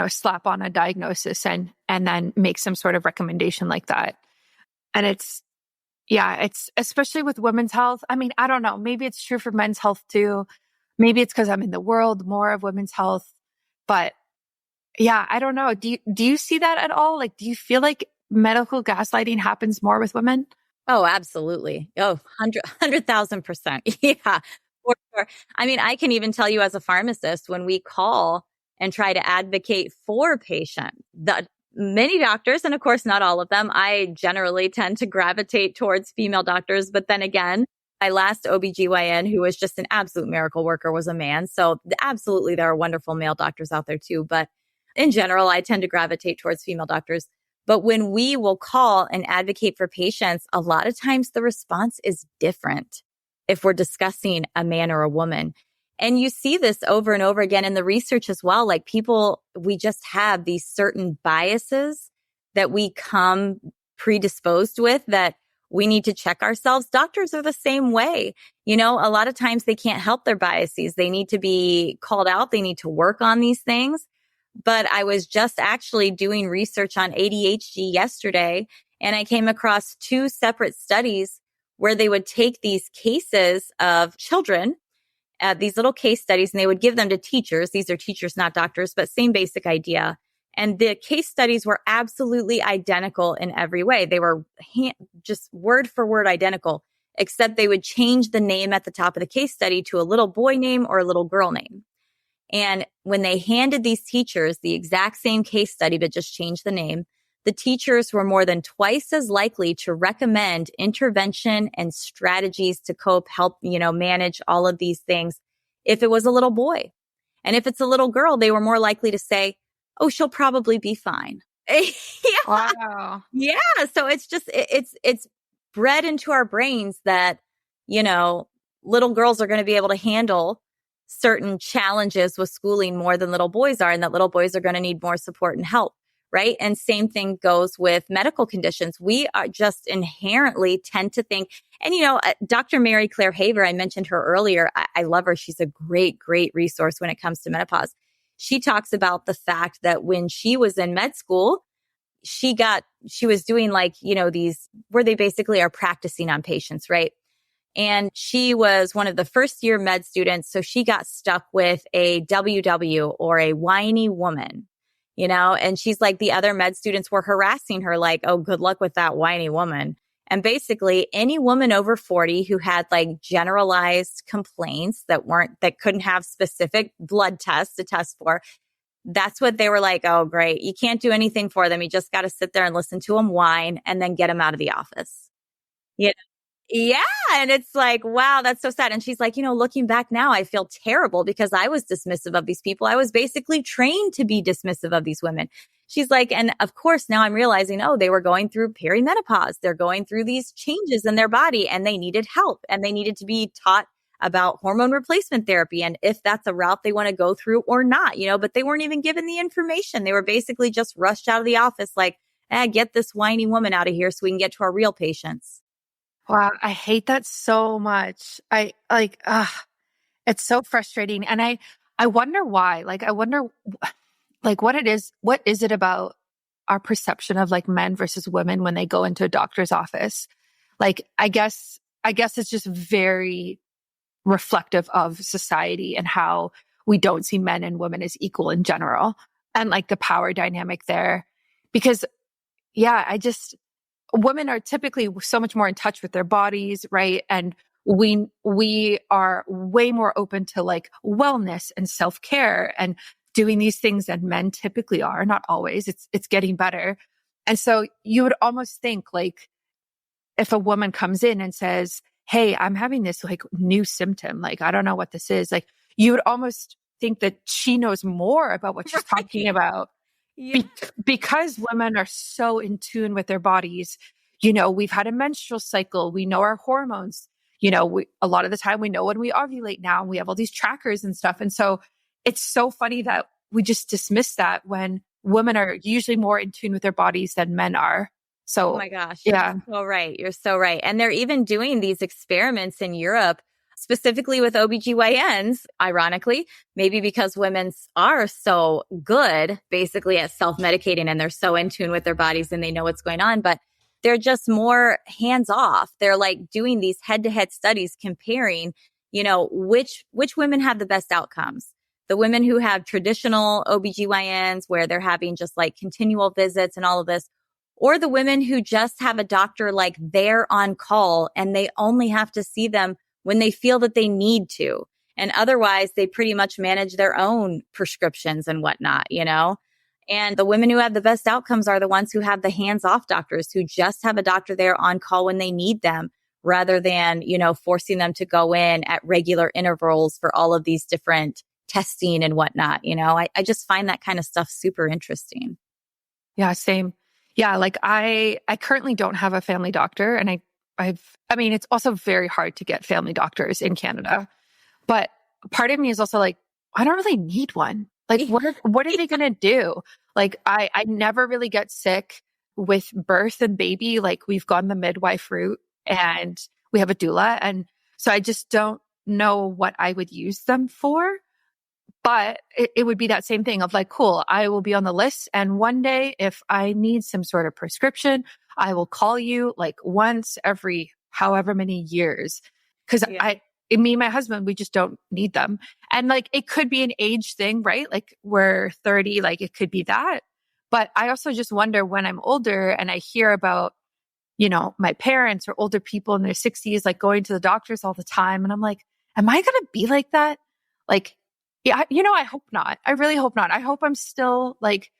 slap on a diagnosis and then make some sort of recommendation like that. And it's especially with women's health. I mean, I don't know. Maybe it's true for men's health too. Maybe it's because I'm in the world more of women's health. But yeah, I don't know. Do you see that at all? Like, do you feel like medical gaslighting happens more with women? Oh, absolutely. Oh, 100,000%. Yeah, for sure. I mean, I can even tell you as a pharmacist, when we call and try to advocate for a patient, many doctors, and of course, not all of them, I generally tend to gravitate towards female doctors. But then again, my last OBGYN, who was just an absolute miracle worker, was a man. So absolutely, there are wonderful male doctors out there too. But in general, I tend to gravitate towards female doctors. But when we will call and advocate for patients, a lot of times the response is different if we're discussing a man or a woman. And you see this over and over again in the research as well. Like people, we just have these certain biases that we come predisposed with that we need to check ourselves. Doctors are the same way. A lot of times they can't help their biases. They need to be called out. They need to work on these things. But I was just actually doing research on ADHD yesterday, and I came across 2 separate studies where they would take these cases of children, these little case studies, and they would give them to teachers. These are teachers, not doctors, but same basic idea. And the case studies were absolutely identical in every way. They were just word for word identical, except they would change the name at the top of the case study to a little boy name or a little girl name. And when they handed these teachers the exact same case study, but just changed the name, the teachers were more than twice as likely to recommend intervention and strategies to cope, help, manage all of these things if it was a little boy. And if it's a little girl, they were more likely to say, oh, she'll probably be fine. Yeah. Wow. Yeah. So it's just, it's bred into our brains that, you know, little girls are going to be able to handle certain challenges with schooling more than little boys are, and that little boys are going to need more support and help. Right. And same thing goes with medical conditions. We are just inherently tend to think, and Dr. Mary Claire Haver, I mentioned her earlier. I love her. She's a great, great resource when it comes to menopause. She talks about the fact that when she was in med school, she was doing these where they basically are practicing on patients, right? And she was one of the first year med students. So she got stuck with a WW, or a whiny woman, and she's like, the other med students were harassing her like, oh, good luck with that whiny woman. And basically any woman over 40 who had like generalized complaints that couldn't have specific blood tests to test for, that's what they were like, oh, great. You can't do anything for them. You just got to sit there and listen to them whine and then get them out of the office. Yeah. Yeah. And it's like, wow, that's so sad. And she's like, looking back now, I feel terrible because I was dismissive of these people. I was basically trained to be dismissive of these women. She's like, and of course, now I'm realizing, oh, they were going through perimenopause. They're going through these changes in their body and they needed help and they needed to be taught about hormone replacement therapy and if that's a route they want to go through or not, but they weren't even given the information. They were basically just rushed out of the office like, get this whiny woman out of here so we can get to our real patients. Wow. I hate that so much. It's so frustrating. And I wonder why, I wonder what is it about our perception of like men versus women when they go into a doctor's office? I guess it's just very reflective of society and how we don't see men and women as equal in general, and like the power dynamic there. Because women are typically so much more in touch with their bodies, right? And we are way more open to like wellness and self-care and doing these things than men typically are. Not always. It's getting better. And so you would almost think like if a woman comes in and says, hey, I'm having this like new symptom, like, I don't know what this is. Like, you would almost think that she knows more about what she's talking about. Yeah. Because women are so in tune with their bodies. We've had a menstrual cycle. We know our hormones. A lot of the time we know when we ovulate now. We have all these trackers and stuff. And so it's so funny that we just dismiss that when women are usually more in tune with their bodies than men are. So, oh my gosh. yeah. You're so right. You're so right. And they're even doing these experiments in Europe, specifically with OBGYNs, ironically, maybe because women are so good basically at self-medicating and they're so in tune with their bodies and they know what's going on, but they're just more hands off. They're like doing these head-to-head studies comparing, which women have the best outcomes. The women who have traditional OBGYNs where they're having just like continual visits and all of this, or the women who just have a doctor like they're on call and they only have to see them when they feel that they need to. And otherwise, they pretty much manage their own prescriptions and whatnot, And the women who have the best outcomes are the ones who have the hands-off doctors who just have a doctor there on call when they need them, rather than, forcing them to go in at regular intervals for all of these different testing and whatnot. I just find that kind of stuff super interesting. Yeah, same. Yeah, like I currently don't have a family doctor, and I mean, it's also very hard to get family doctors in Canada. But part of me is also like, I don't really need one. Like, what are they going to do? Like, I never really get sick with birth and baby. Like, we've gone the midwife route and we have a doula. And so I just don't know what I would use them for. But it would be that same thing of like, cool, I will be on the list. And one day, if I need some sort of prescription, I will call you like once every however many years. Because me and my husband, we just don't need them. And like, it could be an age thing, right? Like we're 30, like it could be that. But I also just wonder when I'm older and I hear about, my parents or older people in their 60s, like going to the doctors all the time. And I'm like, am I going to be like that? Like, yeah, I hope not. I really hope not. I hope I'm still like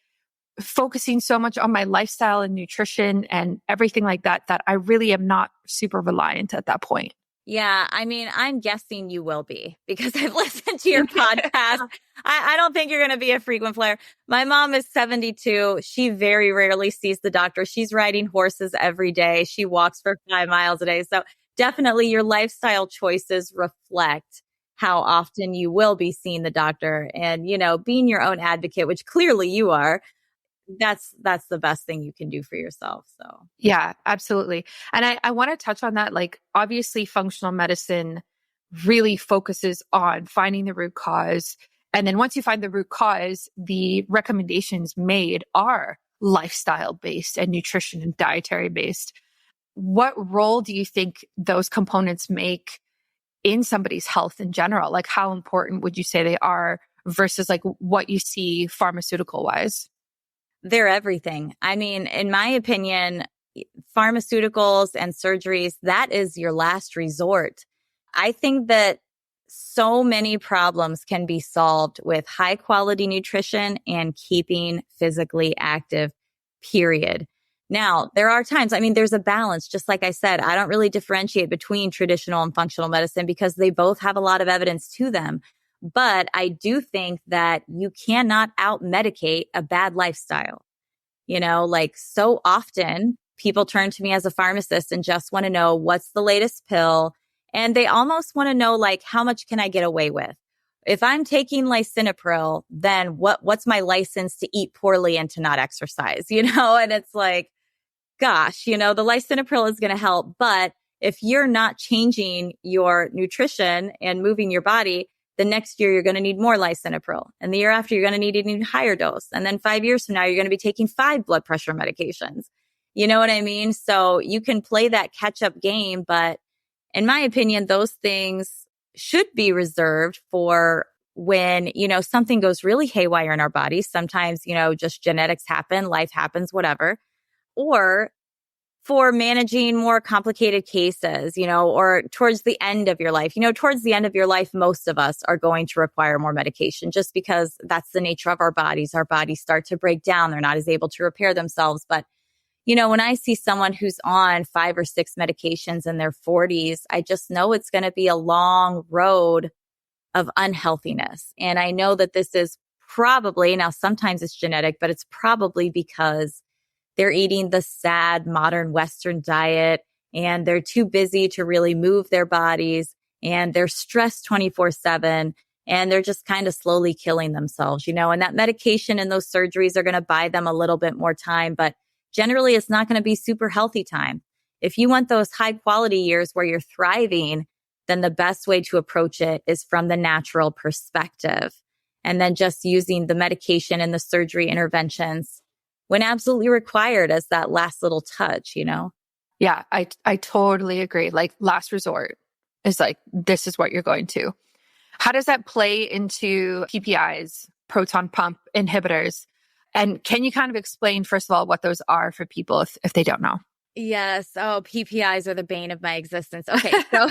focusing so much on my lifestyle and nutrition and everything like that, that I really am not super reliant at that point. Yeah, I mean, I'm guessing you will be because I've listened to your podcast. I don't think you're going to be a frequent flyer. My mom is 72. She very rarely sees the doctor. She's riding horses every day. She walks for 5 miles a day. So definitely your lifestyle choices reflect how often you will be seeing the doctor. And, being your own advocate, which clearly you are, that's the best thing you can do for yourself. So Yeah, absolutely. And I want to touch on that. Like, obviously, functional medicine really focuses on finding the root cause. And then once you find the root cause, the recommendations made are lifestyle based and nutrition and dietary based. What role do you think those components make in somebody's health in general? Like, how important would you say they are versus like what you see pharmaceutical wise? they're everything. I mean, in my opinion, pharmaceuticals and surgeries, that is your last resort. I think that so many problems can be solved with high quality nutrition and keeping physically active, period. Now, there are times, I mean, there's a balance. Just like I said, I don't really differentiate between traditional and functional medicine because they both have a lot of evidence to them. But I do think that you cannot out medicate a bad lifestyle. Like so often people turn to me as a pharmacist and just want to know what's the latest pill. And they almost want to know, like, how much can I get away with? If I'm taking lisinopril, then what's my license to eat poorly and to not exercise, And it's like, gosh, the lisinopril is going to help. But if you're not changing your nutrition and moving your body, the next year you're going to need more lisinopril. And the year after, you're going to need an even higher dose. And then 5 years from now, you're going to be taking 5 blood pressure medications. You know what I mean? So you can play that catch up game. But in my opinion, those things should be reserved for when, something goes really haywire in our bodies. Sometimes, just genetics happen, life happens, whatever. Or for managing more complicated cases, or towards the end of your life. Towards the end of your life, most of us are going to require more medication just because that's the nature of our bodies. Our bodies start to break down. They're not as able to repair themselves. But, when I see someone who's on 5 or 6 medications in their 40s, I just know it's going to be a long road of unhealthiness. And I know that this is probably, now sometimes it's genetic, but it's probably because they're eating the sad modern Western diet and they're too busy to really move their bodies and they're stressed 24/7 and they're just kind of slowly killing themselves, and that medication and those surgeries are going to buy them a little bit more time, but generally it's not going to be super healthy time. If you want those high quality years where you're thriving, then the best way to approach it is from the natural perspective and then just using the medication and the surgery interventions when absolutely required as that last little touch, Yeah, I totally agree. Like, last resort is like, this is what you're going to. How does that play into PPIs, proton pump inhibitors? And can you kind of explain, first of all, what those are for people if they don't know? Yes. Oh, PPIs are the bane of my existence. Okay. So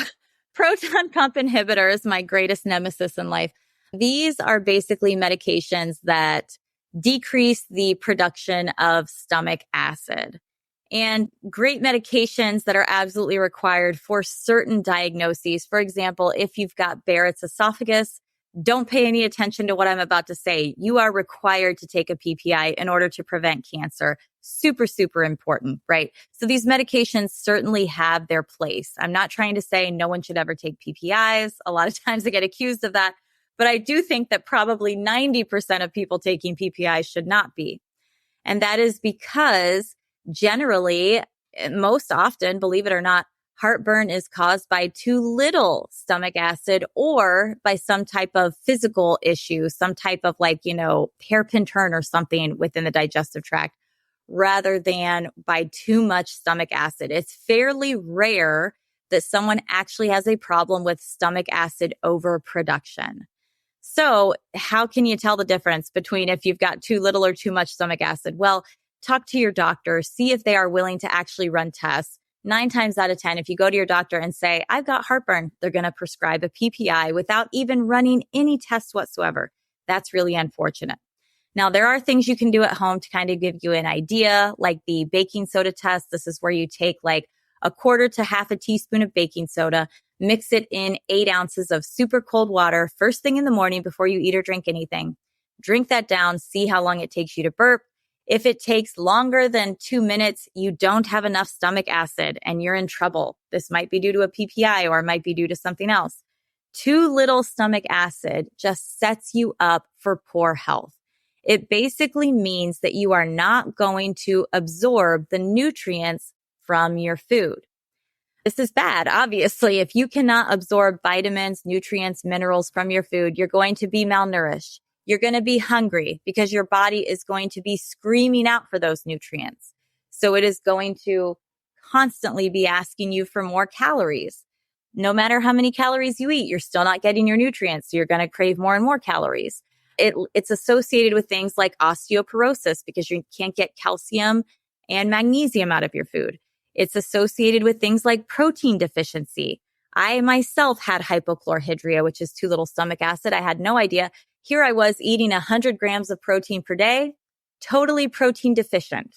proton pump inhibitors, my greatest nemesis in life. These are basically medications that decrease the production of stomach acid. And great medications that are absolutely required for certain diagnoses. For example, if you've got Barrett's esophagus, don't pay any attention to what I'm about to say. You are required to take a PPI in order to prevent cancer. Super, super important, right? So these medications certainly have their place. I'm not trying to say no one should ever take PPIs. A lot of times I get accused of that. But I do think that probably 90% of people taking PPIs should not be. And that is because generally, most often, believe it or not, heartburn is caused by too little stomach acid or by some type of physical issue, some type of hairpin turn or something within the digestive tract, rather than by too much stomach acid. It's fairly rare that someone actually has a problem with stomach acid overproduction. So how can you tell the difference between if you've got too little or too much stomach acid? Well, talk to your doctor, see if they are willing to actually run tests. 9 times out of 10, if you go to your doctor and say, I've got heartburn, they're going to prescribe a PPI without even running any tests whatsoever. That's really unfortunate. Now, there are things you can do at home to kind of give you an idea, like the baking soda test. This is where you take like a quarter to half a teaspoon of baking soda, mix it in 8 ounces of super cold water first thing in the morning before you eat or drink anything. Drink that down, see how long it takes you to burp. If it takes longer than 2 minutes, you don't have enough stomach acid and you're in trouble. This might be due to a PPI or it might be due to something else. Too little stomach acid just sets you up for poor health. It basically means that you are not going to absorb the nutrients from your food. This is bad, obviously. If you cannot absorb vitamins, nutrients, minerals from your food, you're going to be malnourished. You're going to be hungry because your body is going to be screaming out for those nutrients. So it is going to constantly be asking you for more calories. No matter how many calories you eat, you're still not getting your nutrients. So you're going to crave more and more calories. It's associated with things like osteoporosis because you can't get calcium and magnesium out of your food. It's associated with things like protein deficiency. I myself had hypochlorhydria, which is too little stomach acid. I had no idea. Here I was eating 100 grams of protein per day, totally protein deficient.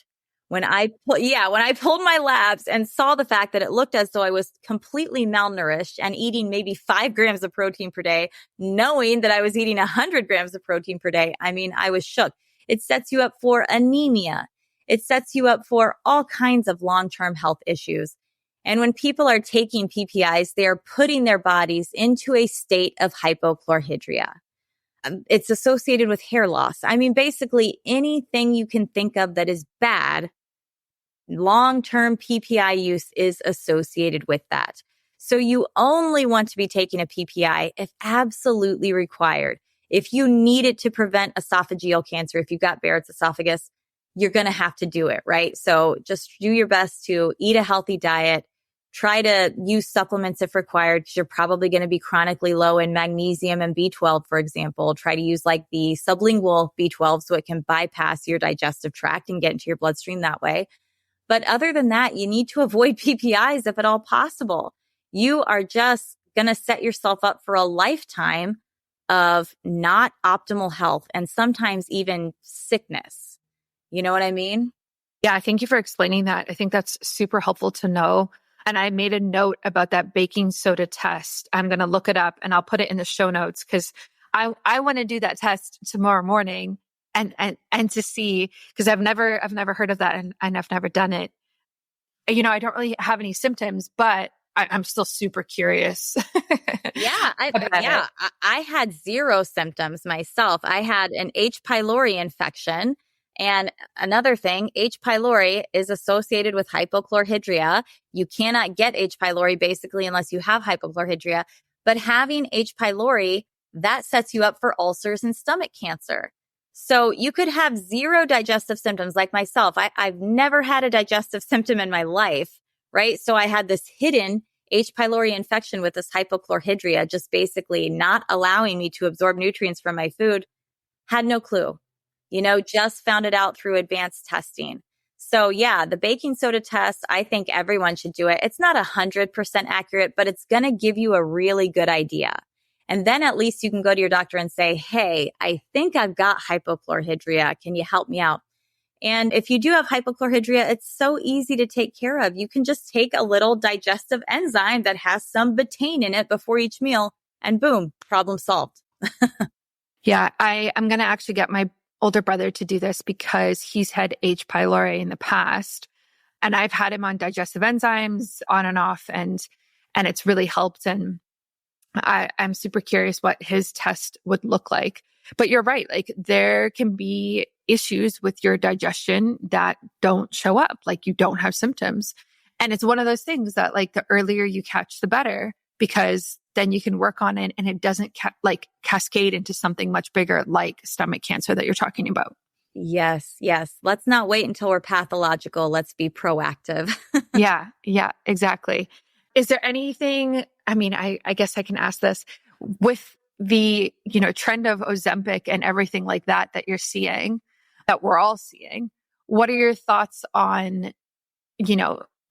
When I pulled my labs and saw the fact that it looked as though I was completely malnourished and eating maybe 5 grams of protein per day, knowing that I was eating 100 grams of protein per day, I mean, I was shook. It sets you up for anemia. It sets you up for all kinds of long-term health issues. And when people are taking PPIs, they are putting their bodies into a state of hypochlorhydria. It's associated with hair loss. I mean, basically anything you can think of that is bad, long-term PPI use is associated with that. So you only want to be taking a PPI if absolutely required. If you need it to prevent esophageal cancer, if you've got Barrett's esophagus, you're going to have to do it, right? So just do your best to eat a healthy diet. Try to use supplements if required because you're probably going to be chronically low in magnesium and B12, for example. Try to use like the sublingual B12 so it can bypass your digestive tract and get into your bloodstream that way. But other than that, you need to avoid PPIs if at all possible. You are just going to set yourself up for a lifetime of not optimal health and sometimes even sickness. You know what I mean? Yeah, thank you for explaining that. I think that's super helpful to know. And I made a note about that baking soda test. I'm going to look it up and I'll put it in the show notes because I want to do that test tomorrow morning and to see, because I've never heard of that and I've never done it. You know, I don't really have any symptoms, but I'm still super curious. I had 0 symptoms myself. I had an H. pylori infection. And another thing, H. pylori is associated with hypochlorhydria. You cannot get H. pylori basically unless you have hypochlorhydria. But having H. pylori, that sets you up for ulcers and stomach cancer. So you could have 0 digestive symptoms like myself. I've never had a digestive symptom in my life, right? So I had this hidden H. pylori infection with this hypochlorhydria, just basically not allowing me to absorb nutrients from my food. Had no clue. Just found it out through advanced testing. So yeah, the baking soda test, I think everyone should do it. It's not 100% accurate, but it's going to give you a really good idea. And then at least you can go to your doctor and say, hey, I think I've got hypochlorhydria. Can you help me out? And if you do have hypochlorhydria, it's so easy to take care of. You can just take a little digestive enzyme that has some betaine in it before each meal and boom, problem solved. Yeah, I'm going to actually get my older brother to do this because he's had H. pylori in the past and I've had him on digestive enzymes on and off and it's really helped. And I'm super curious what his test would look like. But you're right. Like there can be issues with your digestion that don't show up, like you don't have symptoms. And it's one of those things that like the earlier you catch, the better, because then you can work on it and it doesn't cascade into something much bigger like stomach cancer that you're talking about. Yes. Let's not wait until we're pathological. Let's be proactive. Yeah, exactly. Is there anything, I mean, I guess I can ask this with the, trend of Ozempic and everything like that you're seeing, that we're all seeing. What are your thoughts on,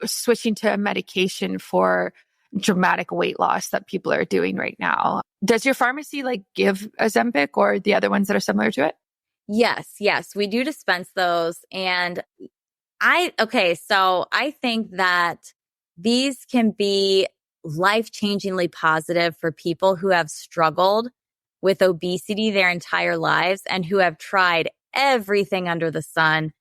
switching to a medication for dramatic weight loss that people are doing right now? Does your pharmacy give Ozempic or the other ones that are similar to it? Yes, we do dispense those. And so I think that these can be life-changingly positive for people who have struggled with obesity their entire lives and who have tried everything under the sun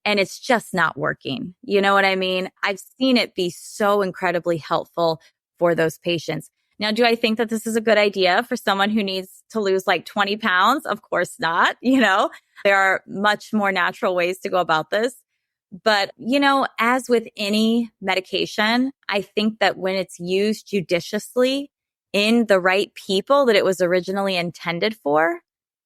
and it's just not working. You know what I mean? I've seen it be so incredibly helpful for those patients. Now, do I think that this is a good idea for someone who needs to lose like 20 pounds? Of course not. There are much more natural ways to go about this. But, as with any medication, I think that when it's used judiciously in the right people that it was originally intended for,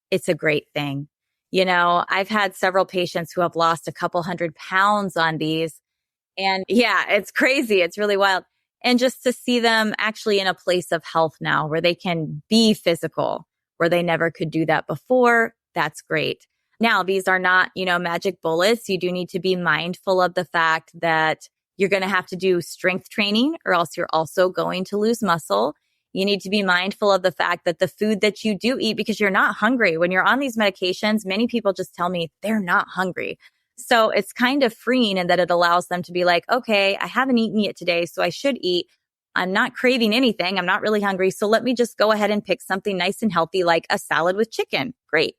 it's a great thing. I've had several patients who have lost a couple 100 pounds on these. And yeah, it's crazy. It's really wild. And just to see them actually in a place of health now where they can be physical, where they never could do that before, that's great. Now, these are not, magic bullets. You do need to be mindful of the fact that you're going to have to do strength training or else you're also going to lose muscle. You need to be mindful of the fact that the food that you do eat, because you're not hungry. When you're on these medications, many people just tell me they're not hungry. So it's kind of freeing in that it allows them to be like, okay, I haven't eaten yet today, so I should eat. I'm not craving anything. I'm not really hungry. So let me just go ahead and pick something nice and healthy like a salad with chicken. Great.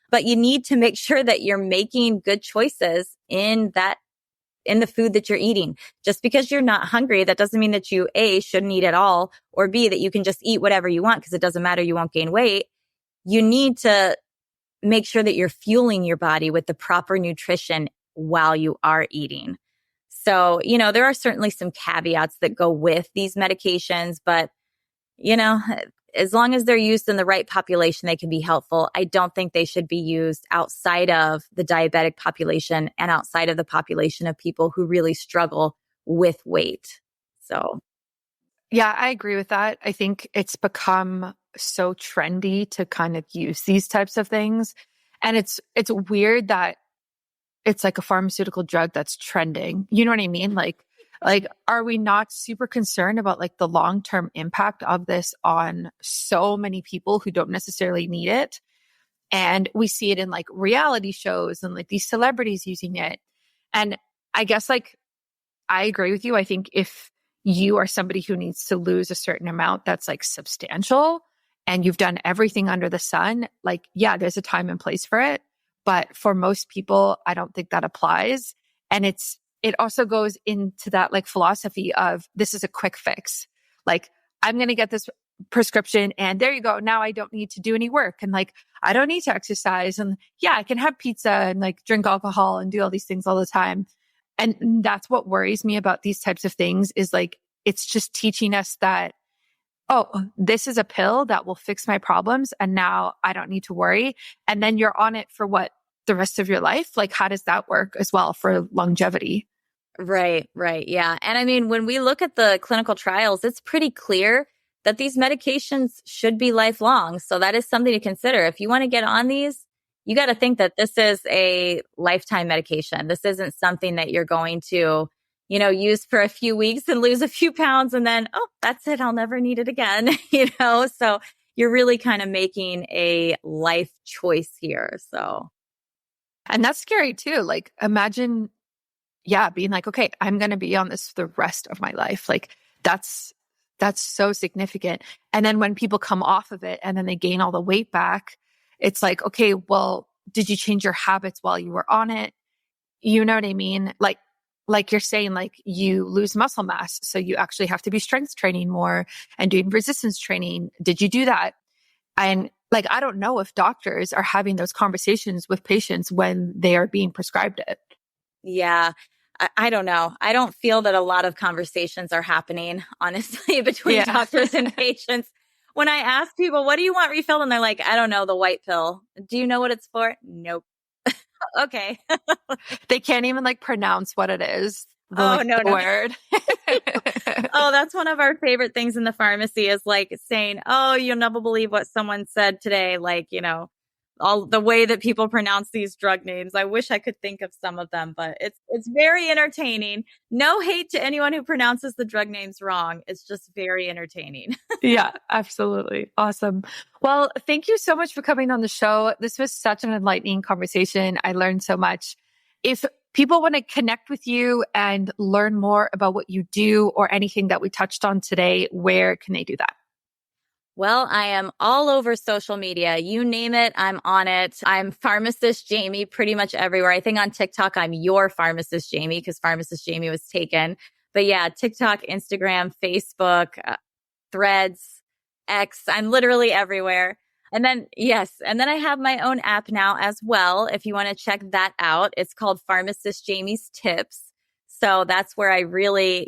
But you need to make sure that you're making good choices in the food that you're eating. Just because you're not hungry, that doesn't mean that you A, shouldn't eat at all, or B, that you can just eat whatever you want because it doesn't matter, you won't gain weight. You need to make sure that you're fueling your body with the proper nutrition while you are eating. So, there are certainly some caveats that go with these medications, but, as long as they're used in the right population, they can be helpful. I don't think they should be used outside of the diabetic population and outside of the population of people who really struggle with weight. So, yeah, I agree with that. I think it's become so trendy to kind of use these types of things. And it's weird that it's like a pharmaceutical drug that's trending. You know what I mean? Like, are we not super concerned about like the long-term impact of this on so many people who don't necessarily need it? And we see it in like reality shows and like these celebrities using it. And I guess like, I agree with you. I think if you are somebody who needs to lose a certain amount that's like substantial and you've done everything under the sun, like, yeah, there's a time and place for it. But for most people, I don't think that applies. And it also goes into that like philosophy of this is a quick fix. Like, I'm going to get this prescription and there you go. Now I don't need to do any work. And like, I don't need to exercise. And yeah, I can have pizza and like drink alcohol and do all these things all the time. And that's what worries me about these types of things is like, it's just teaching us that, oh, this is a pill that will fix my problems. And now I don't need to worry. And then you're on it for what, the rest of your life? Like, how does that work as well for longevity? Right. Yeah. And I mean, when we look at the clinical trials, it's pretty clear that these medications should be lifelong. So that is something to consider. If you want to get on these, you got to think that this is a lifetime medication. This isn't something that you're going to, use for a few weeks and lose a few pounds and then, oh, that's it. I'll never need it again. So you're really kind of making a life choice here. So. And that's scary too. Like, imagine, being like, okay, I'm going to be on this the rest of my life. Like, that's so significant. And then when people come off of it and then they gain all the weight back, it's like, okay, well, did you change your habits while you were on it? You know what I mean? Like you're saying, like you lose muscle mass. So you actually have to be strength training more and doing resistance training. Did you do that? And like, I don't know if doctors are having those conversations with patients when they are being prescribed it. Yeah. I don't know. I don't feel that a lot of conversations are happening, honestly, between doctors and patients. When I ask people, what do you want refilled? And they're like, I don't know, the white pill. Do you know what it's for? Nope. Okay. They can't even like pronounce what it is. No. Word. Oh, that's one of our favorite things in the pharmacy is like saying, oh, you'll never believe what someone said today. Like, all the way that people pronounce these drug names. I wish I could think of some of them, but it's very entertaining. No hate to anyone who pronounces the drug names wrong. It's just very entertaining. Yeah, absolutely. Awesome. Well, thank you so much for coming on the show. This was such an enlightening conversation. I learned so much. If people want to connect with you and learn more about what you do or anything that we touched on today, where can they do that? Well, I am all over social media. You name it, I'm on it. I'm Pharmacist Jamie pretty much everywhere. I think on TikTok, I'm your Pharmacist Jamie because Pharmacist Jamie was taken. But yeah, TikTok, Instagram, Facebook, Threads, X. I'm literally everywhere. And then, yes. And then I have my own app now as well. If you want to check that out, it's called Pharmacist Jamie's Tips. So that's where I really,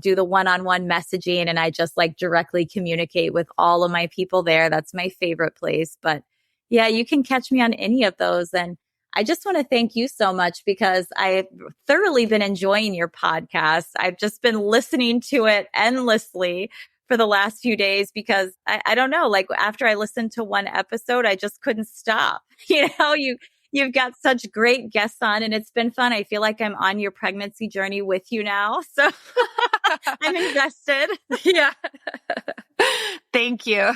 do the one-on-one messaging and I just like directly communicate with all of my people there. That's my favorite place. But yeah, you can catch me on any of those. And I just want to thank you so much because I've thoroughly been enjoying your podcast. I've just been listening to it endlessly for the last few days because I don't know, like after I listened to one episode, I just couldn't stop. You've got such great guests on and it's been fun. I feel like I'm on your pregnancy journey with you now. So I'm invested. Yeah. Thank you.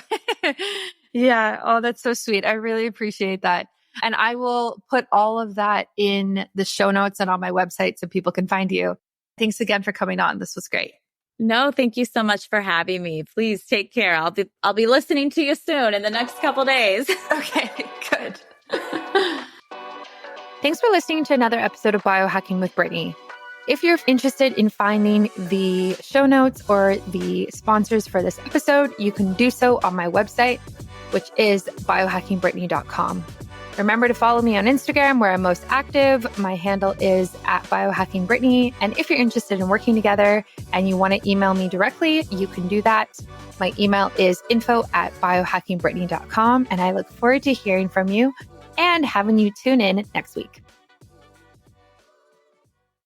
Yeah. Oh, that's so sweet. I really appreciate that. And I will put all of that in the show notes and on my website so people can find you. Thanks again for coming on. This was great. No, thank you so much for having me. Please take care. I'll be listening to you soon in the next couple days. Okay, good. Thanks for listening to another episode of Biohacking with Brittany. If you're interested in finding the show notes or the sponsors for this episode, you can do so on my website, which is biohackingbrittany.com. Remember to follow me on Instagram where I'm most active. My handle is @biohackingbrittany. And if you're interested in working together and you want to email me directly, you can do that. My email is info@biohackingbrittany.com. And I look forward to hearing from you and having you tune in next week.